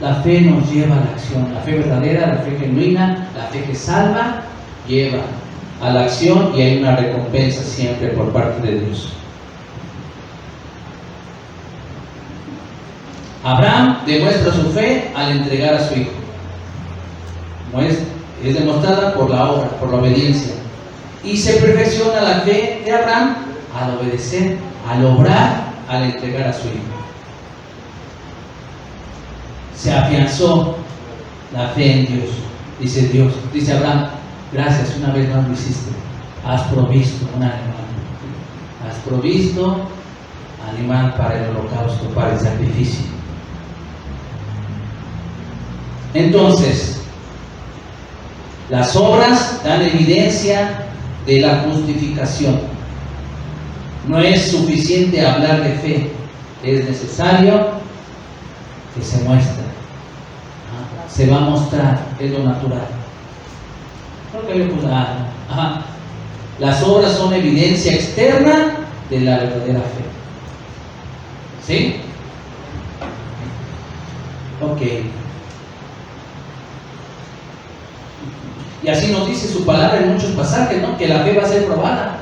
La fe nos lleva a la acción. La fe verdadera, la fe genuina, la fe que salva, lleva a la acción y hay una recompensa siempre por parte de Dios. Abraham demuestra su fe al entregar a su hijo. Es demostrada por la obra, por la obediencia. Y se perfecciona la fe de Abraham al obedecer, al obrar, al entregar a su hijo. Se afianzó la fe en Dios. Dice Abraham, gracias, una vez más lo hiciste. Has provisto un animal. Has provisto animal para el holocausto, para el sacrificio. Entonces, las obras dan evidencia de la justificación. No es suficiente hablar de fe, es necesario que se muestre. Se va a mostrar, es lo natural. Las obras son evidencia externa de la verdadera fe. ¿Sí? Ok. Y así nos dice su palabra en muchos pasajes, ¿no? Que la fe va a ser probada,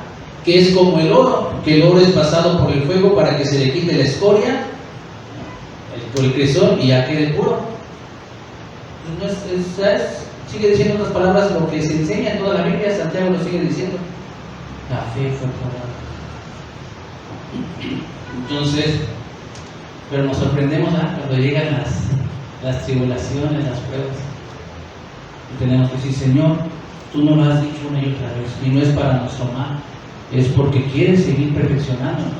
que es como el oro, que el oro es pasado por el fuego para que se le quite la escoria, por el crisol, y ya quede puro. Sigue diciendo otras palabras lo que se enseña en toda la Biblia. Santiago lo sigue diciendo. La fe fue probada. Entonces, pero nos sorprendemos cuando llegan las tribulaciones, las pruebas. Y tenemos que decir, Señor, tú no lo has dicho una y otra vez, y no es para nuestro mal, es porque quieres seguir perfeccionándonos.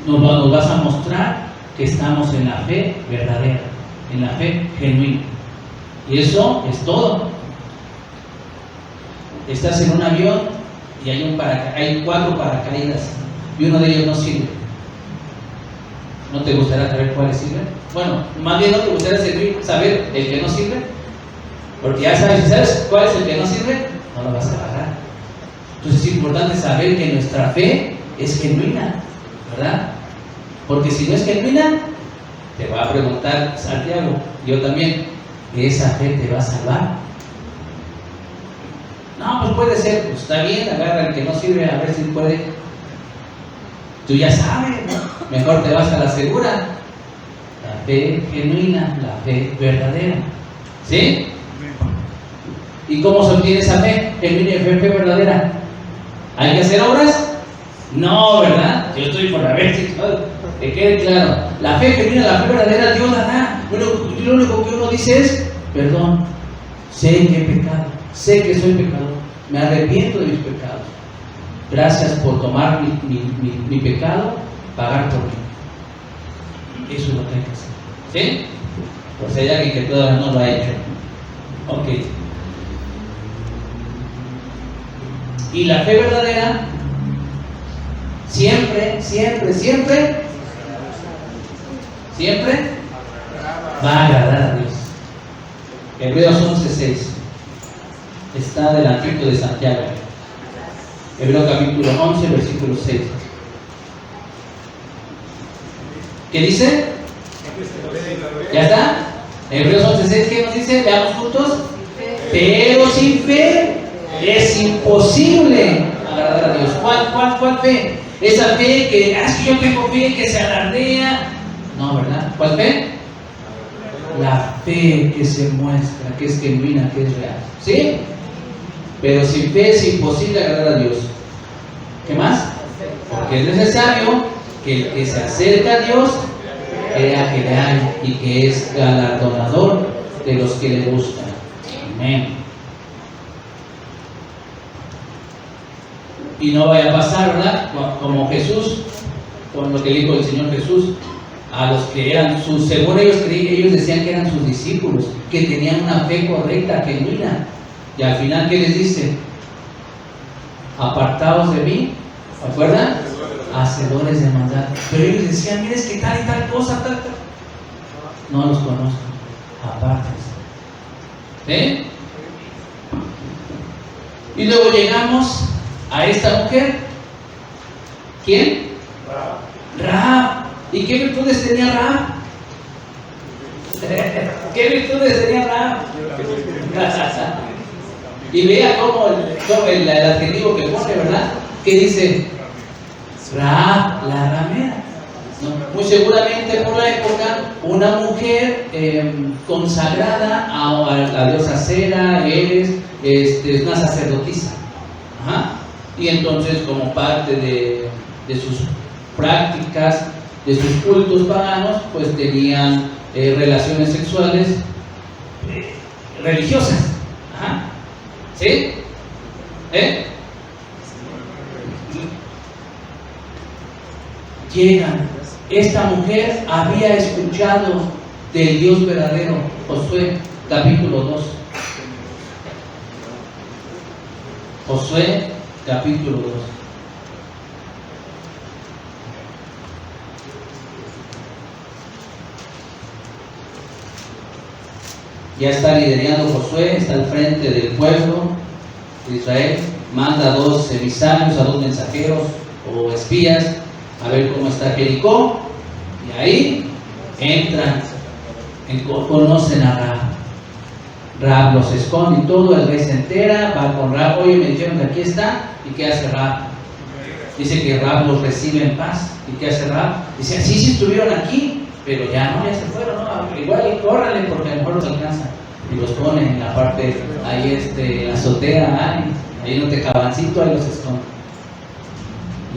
Nos vas a mostrar que estamos en la fe verdadera, en la fe genuina. Y eso es todo. Estás en un avión y hay 4 paracaídas y uno de ellos no sirve. ¿No te gustaría saber cuáles sirven? Bueno, más bien no te gustaría saber el que no sirve, porque ya sabes cuál es el que no sirve, no lo vas a agarrar. Entonces es importante saber que nuestra fe es genuina, ¿verdad? Porque si no es genuina, te va a preguntar Santiago, yo también, ¿que esa fe te va a salvar? No, pues puede ser, pues está bien, agarra el que no sirve a ver si puede. Tú ya sabes, ¿no? Mejor te vas a la segura. La fe genuina, la fe verdadera. ¿Sí? ¿Y cómo se obtiene esa fe genuina y fe verdadera? ¿Hay que hacer obras? No, ¿verdad? Yo estoy por la vez, que quede claro. La fe genuina, la fe verdadera, Dios la da. Bueno, lo único que uno dice es, perdón, sé que he pecado, sé que soy pecador, me arrepiento de mis pecados. Gracias por tomar mi pecado, pagar por mí. Eso es lo que hay que hacer. ¿Sí? Por si hay alguien que todavía no lo ha hecho. Ok. Y la fe verdadera siempre va a agradar a Dios. Hebreos 11:6 está adelantito de Santiago. Hebreos capítulo 11, versículo 6. ¿Qué dice? ¿Ya está? Hebreos 11:6, ¿qué nos dice? Veamos juntos. Pero sin fe es imposible agradar a Dios. ¿Cuál fe? Esa fe que, si yo tengo fe que se alardea. No, ¿verdad? ¿Cuál fe? La fe que se muestra, que es genuina, que es real. ¿Sí? Pero sin fe es imposible agradar a Dios. ¿Qué más? Porque es necesario que el que se acerca a Dios crea que le hay y que es galardonador de los que le buscan. Amén. Y no vaya a pasar, ¿verdad? Como Jesús, con lo que dijo el Señor Jesús, a los que eran sus, según ellos decían que eran sus discípulos, que tenían una fe correcta, genuina. Y al final, ¿qué les dice? Apartaos de mí, ¿se acuerdan? Hacedores de maldad. Pero ellos decían, mira, es que tal y tal cosa, tal. no los conozco, apártense. ¿Sí? Y luego llegamos a esta mujer. ¿Quién? Rahab. ¿Y qué virtudes tenía Rahab? ¿Qué virtudes tenía Rahab? Y vea cómo el adjetivo que pone, ¿verdad? ¿Qué dice? Rahab, la ramera. ¿No? Muy seguramente por la época, una mujer consagrada a la diosa Sera, es una sacerdotisa. Ajá. Y entonces, como parte de sus prácticas, de sus cultos paganos, pues tenían relaciones sexuales religiosas. Ajá. ¿Sí? Llegan. Esta mujer había escuchado del Dios verdadero. Josué, capítulo 2. Josué, capítulo 2. Ya está liderando Josué, está al frente del pueblo de Israel. Manda a 2 emisarios, a 2 mensajeros o espías a ver cómo está Jericó. Y ahí entran, conocen a Rahab. Rahab los esconde y todo, el rey se entera, va con Rahab. Oye, me dijeron que aquí está. ¿Y qué hace Rahab? Dice que Rahab los recibe en paz. ¿Y qué hace Rahab? Dice, así sí estuvieron aquí, pero ya no, ya se fueron, ¿no? Igual y córranle porque a lo mejor los alcanza. Y los ponen en la parte, ahí la azotea, ahí en un tecabancito, ahí los esconde.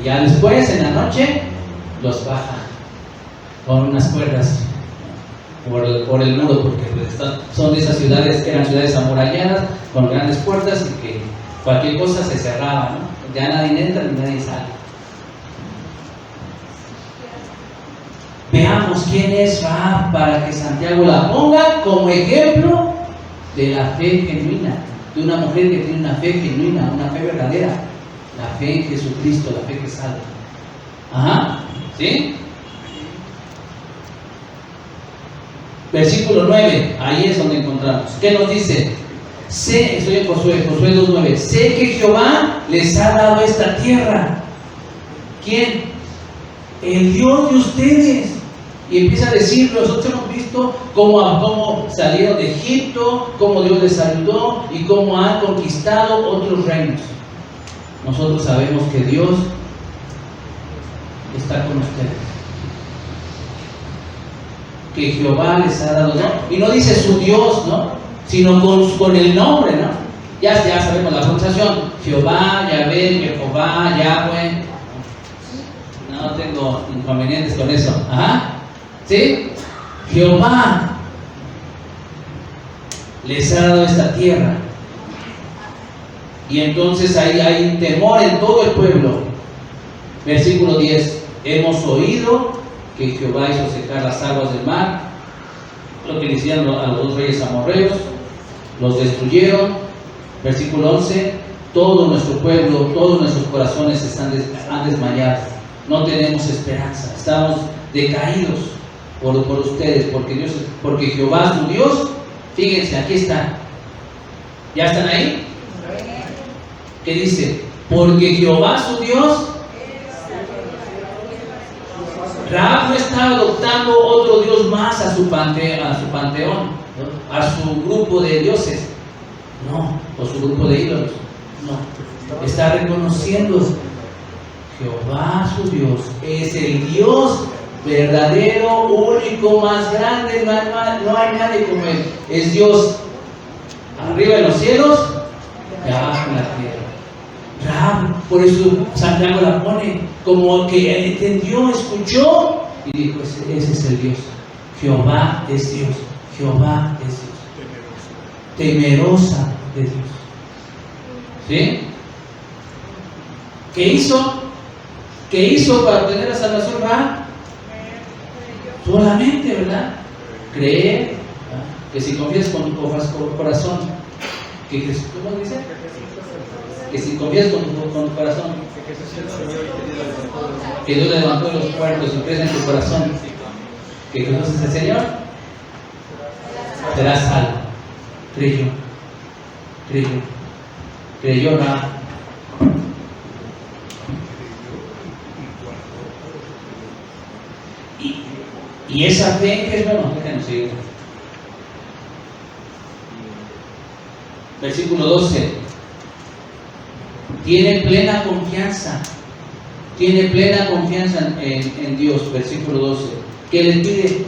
Y ya después, en la noche, los baja con unas cuerdas por el muro, porque son de esas ciudades, eran ciudades amuralladas, con grandes puertas y que cualquier cosa se cerraba, ¿no? Ya nadie entra ni nadie sale. Veamos quién es Rahab para que Santiago la ponga como ejemplo de la fe genuina, de una mujer que tiene una fe genuina, una fe verdadera, la fe en Jesucristo, la fe que salva. Ajá, ¿sí? Versículo 9, ahí es donde encontramos. ¿Qué nos dice? Estoy en Josué 2:9. Sé que Jehová les ha dado esta tierra. ¿Quién? El Dios de ustedes. Y empieza a decir, nosotros hemos visto cómo salieron de Egipto, cómo Dios les ayudó y cómo han conquistado otros reinos. Nosotros sabemos que Dios está con ustedes, que Jehová les ha dado, ¿no? Y no dice su Dios, ¿no? Sino con el nombre, ¿no? Ya sabemos la pronunciación, Jehová, Yahvé, Jehová, Yahweh. No tengo inconvenientes con eso. Ajá. ¿Sí? Jehová les ha dado esta tierra. Y entonces ahí hay temor en todo el pueblo. Versículo 10. Hemos oído que Jehová hizo secar las aguas del mar, lo que le hicieron a los 2 reyes amorreos, los destruyeron. Versículo 11. Todo nuestro pueblo, todos nuestros corazones han desmayado. No tenemos esperanza, estamos decaídos por ustedes, porque Jehová su Dios, fíjense, aquí está. ¿Ya están ahí? ¿Qué dice? Porque Jehová su Dios. Rahab no está adoptando otro Dios más a su panteón, ¿no? A su grupo de dioses, no, o su grupo de ídolos, no. Está reconociendo Jehová su Dios es el Dios verdadero, único, más grande, no hay nadie como Él. Es Dios arriba en los cielos y abajo en la tierra. Rahab, por eso Santiago la pone como que entendió, escuchó y dijo, ese es el Dios. Jehová es Dios, Jehová es Dios. Temerosa de Dios. ¿Sí? ¿Qué hizo? ¿Qué hizo para obtener la salvación Rahab? Solamente, ¿verdad? Creer, ¿verdad? Que si confías con tu corazón, ¿cómo dice? Que si confías con tu corazón, que Dios levantó de los muertos y crees en tu corazón que Jesús es el Señor, será salvo. Creyó. Creyó nada. Y esa fe que es bueno, déjanos seguir. Versículo 12. Tiene plena confianza en Dios. Versículo 12. ¿Qué les pide?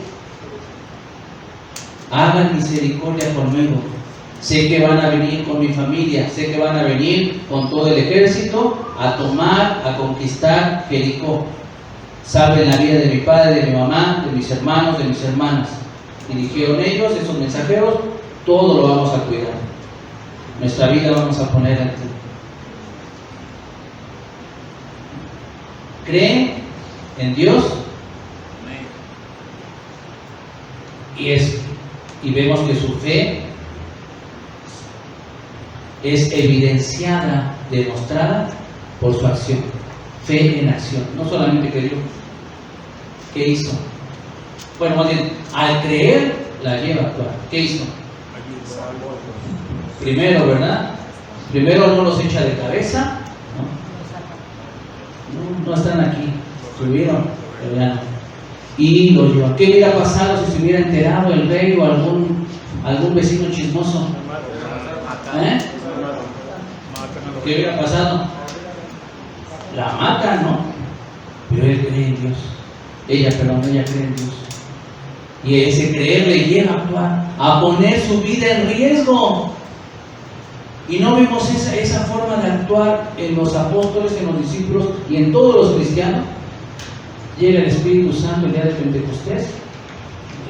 Hagan misericordia conmigo. Sé que van a venir con mi familia, sé que van a venir con todo el ejército a tomar, a conquistar Jericó. Saben la vida de mi padre, de mi mamá, de mis hermanos, de mis hermanas. Y dijeron ellos, esos mensajeros, todo lo vamos a cuidar. Nuestra vida vamos a poner en ti. ¿Creen en Dios? Y vemos que su fe es evidenciada, demostrada por su acción. Fe en acción. No solamente creyó. ¿Qué hizo? Bueno, más bien, al creer la lleva a actuar. ¿Qué hizo? Primero, ¿verdad? Primero no los echa de cabeza. No están aquí. Subieron, pero ya no. Y lo lleva. ¿Qué hubiera pasado si se hubiera enterado el rey o algún vecino chismoso? ¿Qué hubiera pasado? La matan, ¿no? Pero él cree en Dios. Ella cree en Dios. Y ese creer le lleva a actuar, a poner su vida en riesgo. Y no vemos esa forma de actuar en los apóstoles, en los discípulos y en todos los cristianos. Llega el Espíritu Santo el día de Pentecostés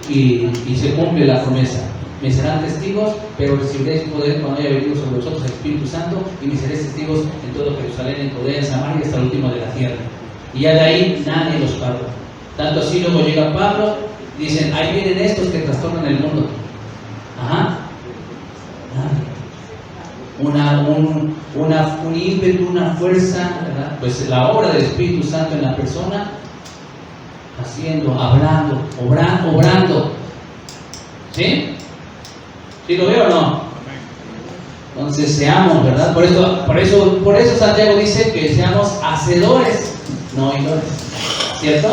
y se cumple la promesa. Me serán testigos, pero recibiréis poder cuando haya venido sobre vosotros el Espíritu Santo, y me seréis testigos en todo Jerusalén, en Judea, en Samaria, hasta el último de la tierra. Y ya de ahí nadie los paró. Tanto así luego llega Pablo, dicen, ahí vienen estos que trastornan el mundo. Ajá. Un ímpetu, una fuerza, ¿verdad? Pues la obra del Espíritu Santo en la persona, haciendo, hablando, obrando. ¿Sí? ¿Sí lo veo o no? Entonces seamos, ¿verdad? Por eso Santiago dice que seamos hacedores, no oidores. ¿Cierto?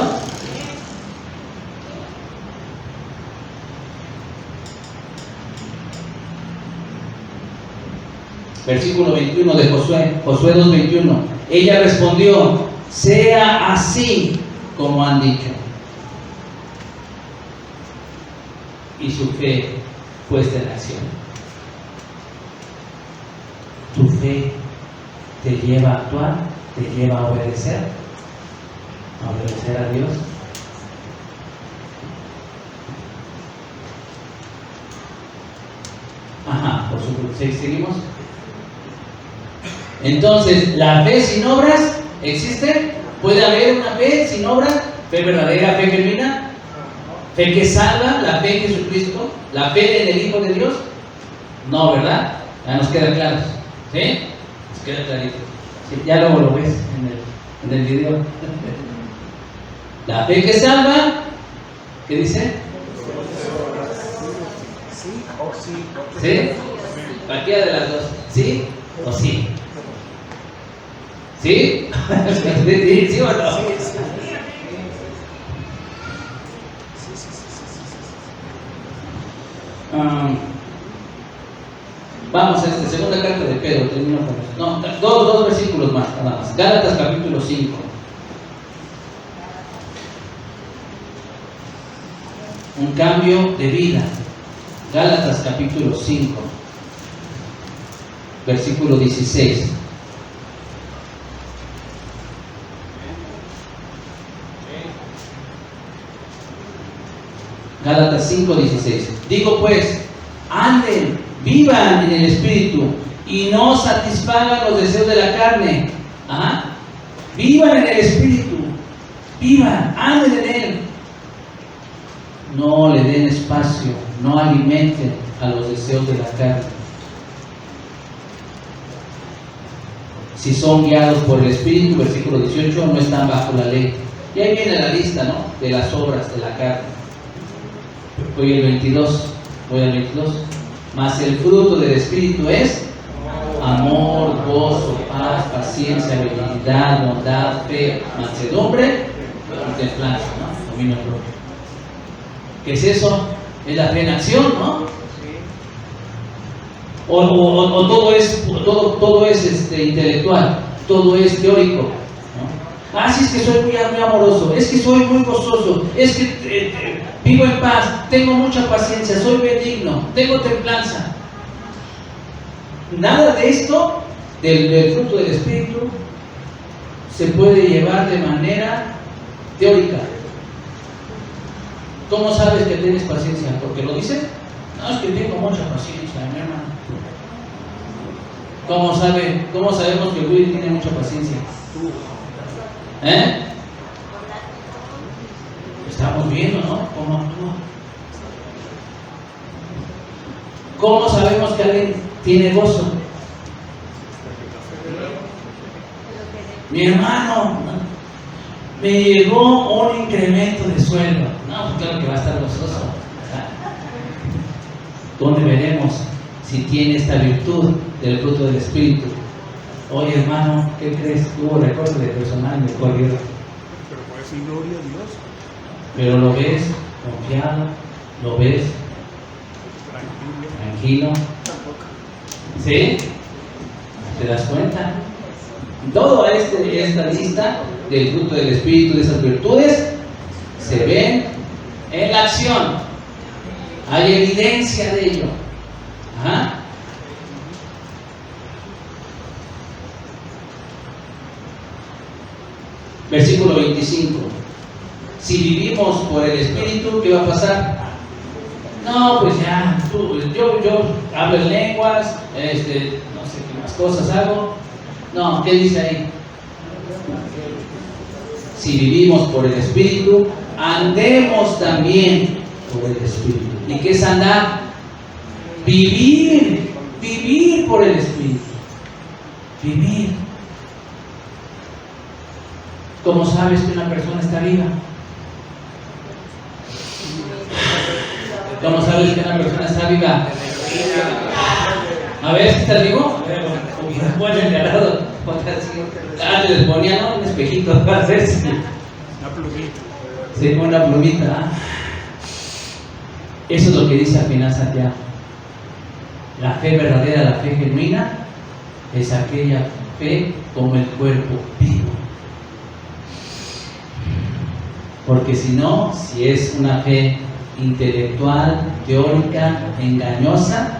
Versículo 21 de Josué 2:21. Ella respondió, sea así como han dicho. Y su fe puesta en acción. Tu fe te lleva a actuar, te lleva a obedecer a Dios. Ajá, por supuesto. ¿Seguimos? Entonces, ¿la fe sin obras existe? ¿Puede haber una fe sin obras? ¿Fe verdadera, fe genuina? ¿Fe que salva? ¿La fe en Jesucristo? ¿La fe en el Hijo de Dios? No, ¿verdad? Ya nos queda claro. ¿Sí? Nos queda clarito. Sí, ya luego lo ves en el video. La fe que salva, ¿qué dice? Sí o sí. ¿Sí? Cualquiera de las dos. ¿Sí o sí? ¿Sí? ¿Sí o no? Vamos a segunda carta de Pedro, termino con eso. No, dos versículos más, nada más. Gálatas capítulo 5. Un cambio de vida. Gálatas capítulo 5, versículo 16. Gálatas 5:16. Digo pues, anden, vivan en el Espíritu y no satisfagan los deseos de la carne. Ajá. Vivan en el Espíritu, vivan, anden en Él. No le den espacio, no alimenten a los deseos de la carne. Si son guiados por el Espíritu, versículo 18, no están bajo la ley. Y ahí viene la lista, ¿no?, de las obras de la carne. Hoy el 22, Voy al 22. Mas el fruto del Espíritu es amor, gozo, paz, paciencia, benignidad, bondad, fe, mansedumbre y templanza, ¿no? Dominio propio. ¿Qué es eso? Es la fe en acción, ¿no? O todo es intelectual, todo es teórico, ¿no? Ah, sí, es que soy muy amoroso, es que soy muy gozoso, es que vivo en paz, tengo mucha paciencia, soy benigno, tengo templanza. Nada de esto, del fruto del Espíritu, se puede llevar de manera teórica. ¿Cómo sabes que tienes paciencia? ¿Porque lo dices? No, es que tengo mucha paciencia, mi hermano. ¿Cómo sabemos que Luis tiene mucha paciencia? Estamos viendo, ¿no? ¿Cómo actúa? ¿Cómo sabemos que alguien tiene gozo? Mi hermano, me llegó un incremento de sueldo. No, pues claro que va a estar gozoso. ¿Dónde veremos si tiene esta virtud del fruto del Espíritu? Oye, hermano, ¿qué crees? Tuvo recorte de personal y me corrieron. Pero puede decir gloria a Dios. Pero lo ves confiado, lo ves tranquilo. ¿Sí? ¿Te das cuenta? Toda esta lista del fruto del Espíritu, de esas virtudes, se ven en la acción. Hay evidencia de ello. Ajá. Versículo 25. Si vivimos por el Espíritu, ¿qué va a pasar? No, pues ya, yo hablo en lenguas, no sé qué más cosas hago. No, ¿qué dice ahí? Si vivimos por el Espíritu, andemos también por el Espíritu. ¿Y qué es andar? Vivir por el Espíritu. Vivir. ¿Cómo sabes que una persona está viva? ¿Cómo sabes que una persona está viva? A ver si está vivo. Ponle al lado. Les ponía, ¿no? Un espejito para ver si. Una plumita. Sí, una plumita. Eso es lo que dice al final Santiago. La fe verdadera, la fe genuina, es aquella fe como el cuerpo vivo. Porque si no, si es una fe intelectual, teórica, engañosa,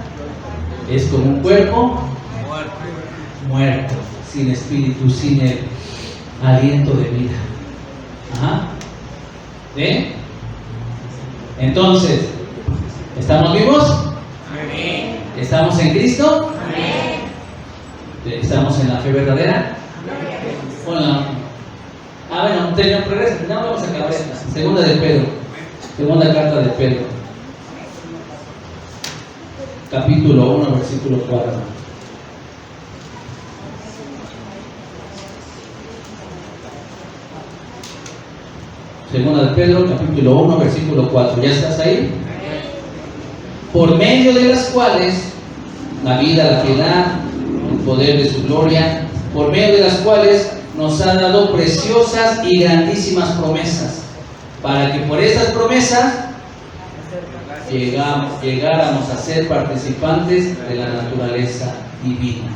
es como un cuerpo muerto, sin espíritu, sin el aliento de vida. Ajá. ¿Sí? Entonces, ¿estamos vivos? Amén. ¿Estamos en Cristo? Amén. ¿Estamos en la fe verdadera? Bueno, tenemos progreso. No, vamos a acabar esta. Segunda de Pedro. Segunda carta de Pedro. Capítulo 1, versículo 4. Segunda de Pedro, capítulo 1, versículo 4. ¿Ya estás ahí? Por medio de las cuales la vida, la piedad, el poder de su gloria, por medio de las cuales nos ha dado preciosas y grandísimas promesas, para que por estas promesas llegáramos a ser participantes de la naturaleza divina.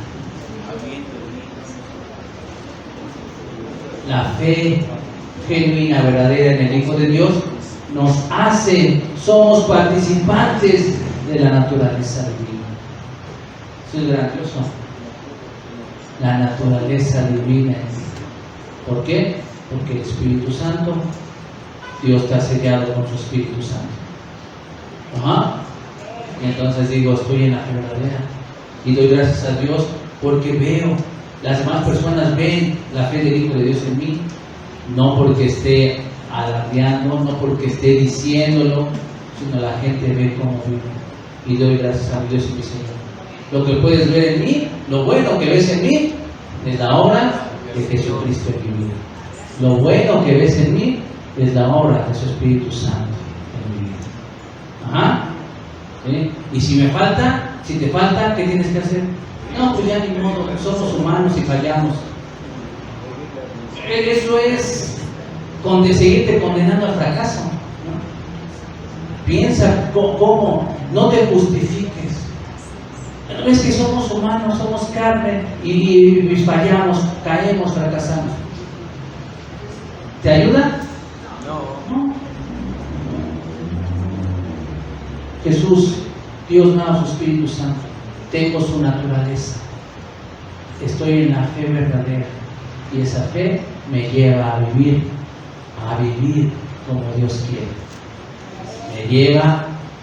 La fe genuina, verdadera en el Hijo de Dios nos hace, somos participantes de la naturaleza divina. Eso es grandioso. La naturaleza divina. ¿Por qué? Porque el Espíritu Santo, Dios te ha sellado con su Espíritu Santo. Ajá. Y entonces digo, estoy en la fe verdadera. Y doy gracias a Dios porque veo, las demás personas ven la fe del Hijo de Dios en mí. No porque esté alardeando, no porque esté diciéndolo, sino la gente ve cómo vivo. Y doy gracias a Dios y mi Señor. Lo que puedes ver en mí, lo bueno que ves en mí, es la obra de Jesucristo en mi vida. Lo bueno que ves en mí es la obra de su Espíritu Santo en mi vida. Ajá. ¿Sí? Y si te falta, ¿qué tienes que hacer? No, pues ya ni modo, somos humanos y fallamos. Eso es seguirte condenando al fracaso, ¿no? Piensa cómo, no te justifiques. No es que somos humanos, somos carne y fallamos, caemos, fracasamos. ¿Te ayuda? No. Jesús, Dios me ha dado su Espíritu Santo. Tengo su naturaleza. Estoy en la fe verdadera. Y esa fe me lleva a vivir como Dios quiere.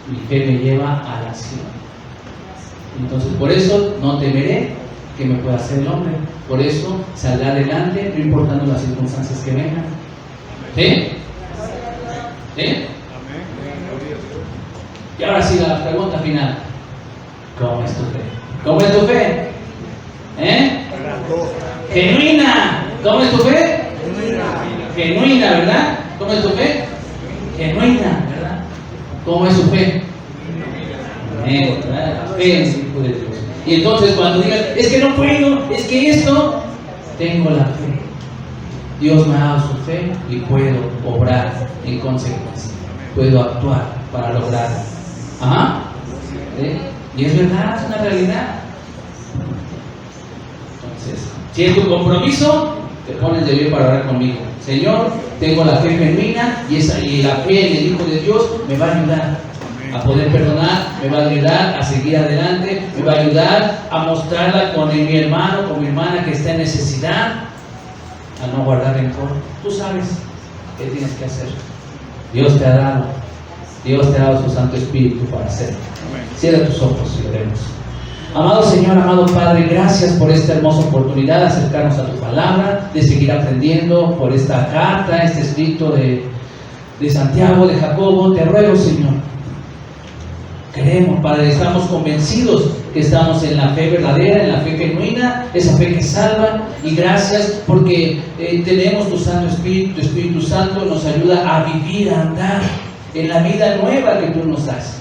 Mi fe me lleva a la acción. Entonces, por eso no temeré que me pueda hacer el hombre. Por eso saldré adelante, no importando las circunstancias que vengan. ¿Sí? ¿Sí? Y ahora sí, la pregunta final. ¿Cómo es tu fe? ¿Cómo es tu fe? Genuina. ¿Cómo es tu fe? Genuina, ¿verdad? ¿Cómo es tu fe? Genuina, ¿verdad? ¿Cómo es su fe? ¿Verdad? La fe en el Hijo de Dios. Y entonces cuando digas, es que no puedo, es que esto, tengo la fe. Dios me ha dado su fe y puedo obrar en consecuencia. Puedo actuar para lograrlo. Ajá. ¿Sí? Y es verdad, es una realidad. Entonces, si es tu compromiso, te pones de pie para orar conmigo. Señor, tengo la fe genuina y la fe en el Hijo de Dios me va a ayudar a poder perdonar, me va a ayudar a seguir adelante, me va a ayudar a mostrarla con mi hermano, con mi hermana que está en necesidad, a no guardar rencor. Tú sabes qué tienes que hacer. Dios te ha dado su Santo Espíritu para hacerlo. Cierra tus ojos y oremos. Amado Señor, amado Padre, gracias por esta hermosa oportunidad de acercarnos a tu palabra, de seguir aprendiendo por esta carta, este escrito de Santiago, de Jacobo. Te ruego, Señor, creemos, Padre, estamos convencidos que estamos en la fe verdadera, en la fe genuina, esa fe que salva, y gracias porque tenemos tu Santo Espíritu. Tu Espíritu Santo nos ayuda a vivir, a andar en la vida nueva que tú nos das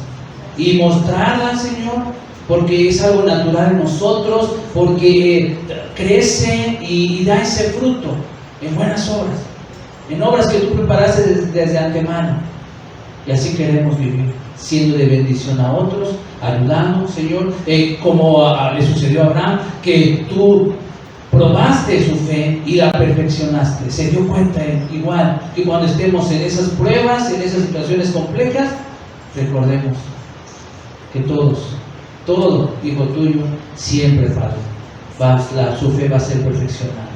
y mostrarla, Señor, porque es algo natural en nosotros, porque crece y da ese fruto en buenas obras, en obras que tú preparaste desde antemano. Y así queremos vivir, siendo de bendición a otros, ayudando, Señor, como le sucedió a Abraham, que tú probaste su fe y la perfeccionaste. Se dio cuenta igual que cuando estemos en esas pruebas, en esas situaciones complejas, recordemos que todo hijo tuyo, siempre, Padre, su fe va a ser perfeccionada.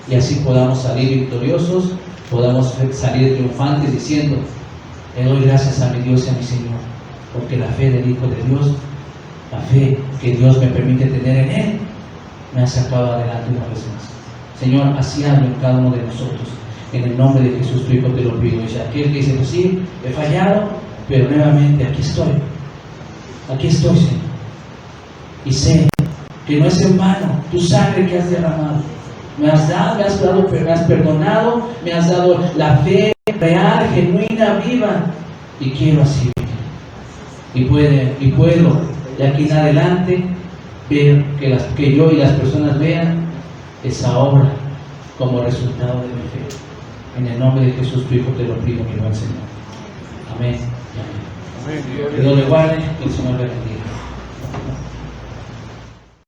Y así podamos salir victoriosos, podamos salir triunfantes diciendo: le doy gracias a mi Dios y a mi Señor, porque la fe del Hijo de Dios, la fe que Dios me permite tener en Él, me ha sacado adelante una vez más. Señor, así hazlo en cada uno de nosotros. En el nombre de Jesús, tu Hijo, te lo pido. Y aquel que dice: pues sí, he fallado, pero nuevamente aquí estoy. Aquí estoy, Señor. Y sé que no es en vano tu sangre que has derramado. Me has perdonado, me has dado la fe real, genuina, viva. Y quiero así vivir. Y puedo, de aquí en adelante, ver que yo y las personas vean esa obra como resultado de mi fe. En el nombre de Jesús, tu Hijo, te lo pido, mi buen Señor. Amén. Amén. Que Dios le guarde, que el Señor le bendiga.